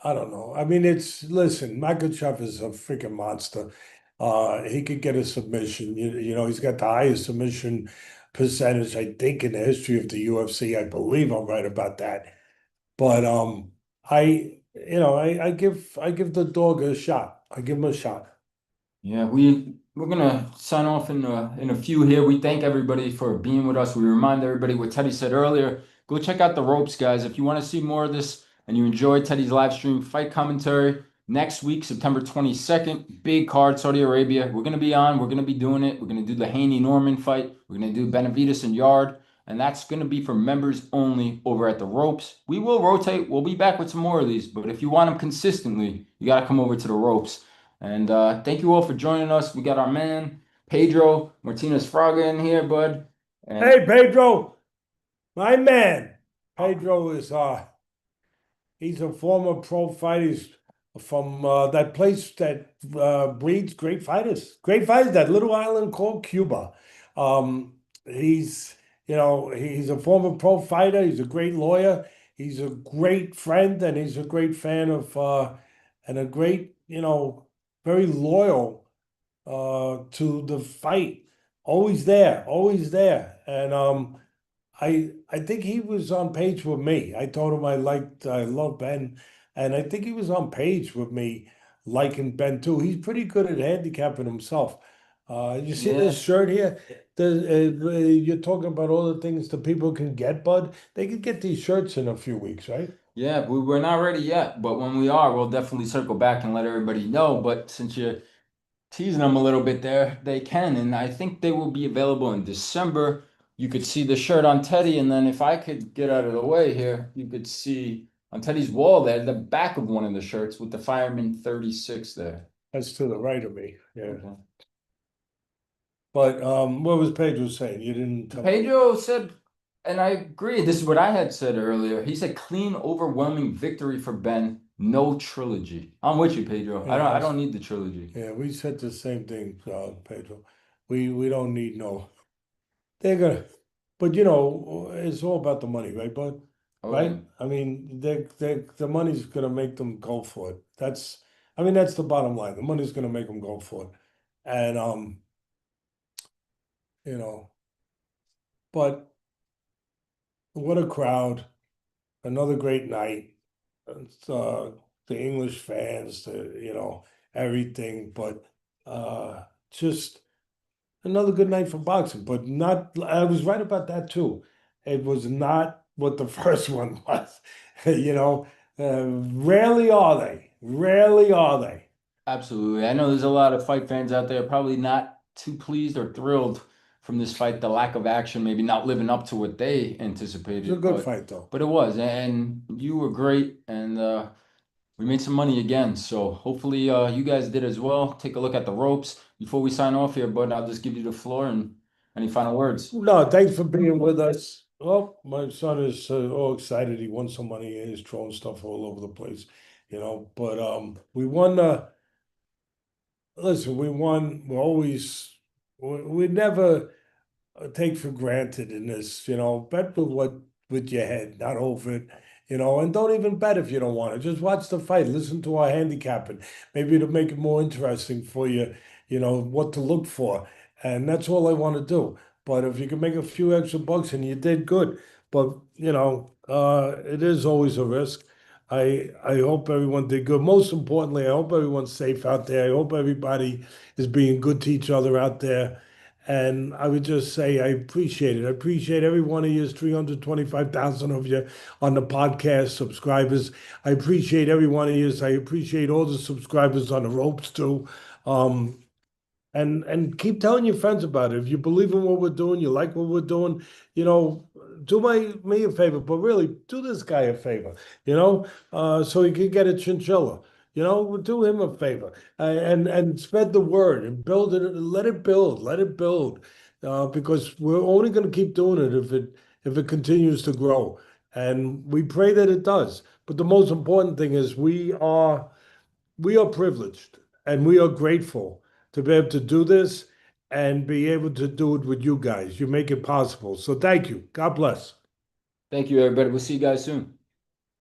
I don't know. I mean, listen, Makachev is a freaking monster. He could get a submission. You know, he's got the highest submission percentage, I think, in the history of the UFC. I believe I'm right about that. But I give the dog a shot. I give him a shot. Yeah, we're gonna sign off in a few here. We thank everybody for being with us. We remind everybody what Teddy said earlier. Go check out the ropes, guys. If you want to see more of this and you enjoy Teddy's live stream fight commentary next week, September 22nd, big card, Saudi Arabia. We're gonna be on. We're gonna be doing it. We're gonna do the Haney Norman fight. We're gonna do Benavides and Yard, and that's gonna be for members only over at the ropes. We will rotate. We'll be back with some more of these, but if you want them consistently, you gotta come over to the ropes. And thank you all for joining us. We got our man, Pedro Martinez Fraga in here, bud. And Hey, Pedro, my man. Pedro is he's a former pro fighter. He's from that place that breeds great fighters. Great fighters, that little island called Cuba. He's, you know, he's a former pro fighter. He's a great lawyer. He's a great friend, and he's a great fan of, and a great, you know, very loyal to the fight. Always there, always there. And I think he was on page with me. I told him I love Ben, and I think he was on page with me liking Ben too. He's pretty good at handicapping himself. You see yeah, this shirt here? You're talking about all the things that people can get, bud. They could get these shirts in a few weeks, right? yeah, we're not ready yet, but when we are, we'll definitely circle back and let everybody know. But since you're teasing them a little bit there, they can, and I think they will be available in December. You could see the shirt on Teddy, and then if I could get out of the way here, you could see on Teddy's wall there the back of one of the shirts with the Fireman 36 there. That's to the right of me. Yeah. Okay. But what was Pedro saying? You didn't tell me. Pedro said, and I agree, this is what I had said earlier. He said clean, overwhelming victory for Ben. No trilogy. I'm with you, Pedro. Yeah, I don't need the trilogy. Yeah, we said the same thing, Pedro. We don't need no. They're gonna, but you know, it's all about the money, right, bud? Oh, Right? yeah. I mean, the money's gonna make them go for it. I mean, that's the bottom line. The money's gonna make them go for it, and you know, but what a crowd! Another great night. It's, the English fans, you know, everything, but just another good night for boxing, but not, I was right about that too. It was not what the first one was, you know. Rarely are they. Rarely are they. Absolutely. I know there's a lot of fight fans out there probably not too pleased or thrilled from this fight, the lack of action, maybe not living up to what they It was a anticipated, good fight though. but it was, and you were great, and we made some money again. So hopefully you guys did as well. Take a look at the ropes before we sign off here, but I'll just give you the floor and any final words. No, thanks for being with us. Well, my son is all excited. He won some money and he's throwing stuff all over the place, you know. But we won. listen, we won. We never take for granted in this, bet with your head, not over it, and don't even bet if you don't want to. Just watch the fight, listen to our handicapping. Maybe it'll make it more interesting for you, what to look for. And that's all I want to do. But if you can make a few extra bucks and you did good, but it is always a risk. I hope everyone did good. Most importantly, I hope everyone's safe out there. I hope everybody is being good to each other out there. And I would just say I appreciate it. I appreciate every one of you, 325,000 of you on the podcast subscribers. I appreciate every one of you. I appreciate all the subscribers on the ropes too. Um, and keep telling your friends about it. If you believe in what we're doing, you like what we're doing, do me a favor, but really do this guy a favor, so he can get a chinchilla. Do him a favor and spread the word and build it. Let it build, because we're only going to keep doing it if it continues to grow, and we pray that it does. But the most important thing is we are privileged and we are grateful to be able to do this and be able to do it with you guys. You make it possible. So thank you. God bless. Thank you, everybody. We'll see you guys soon.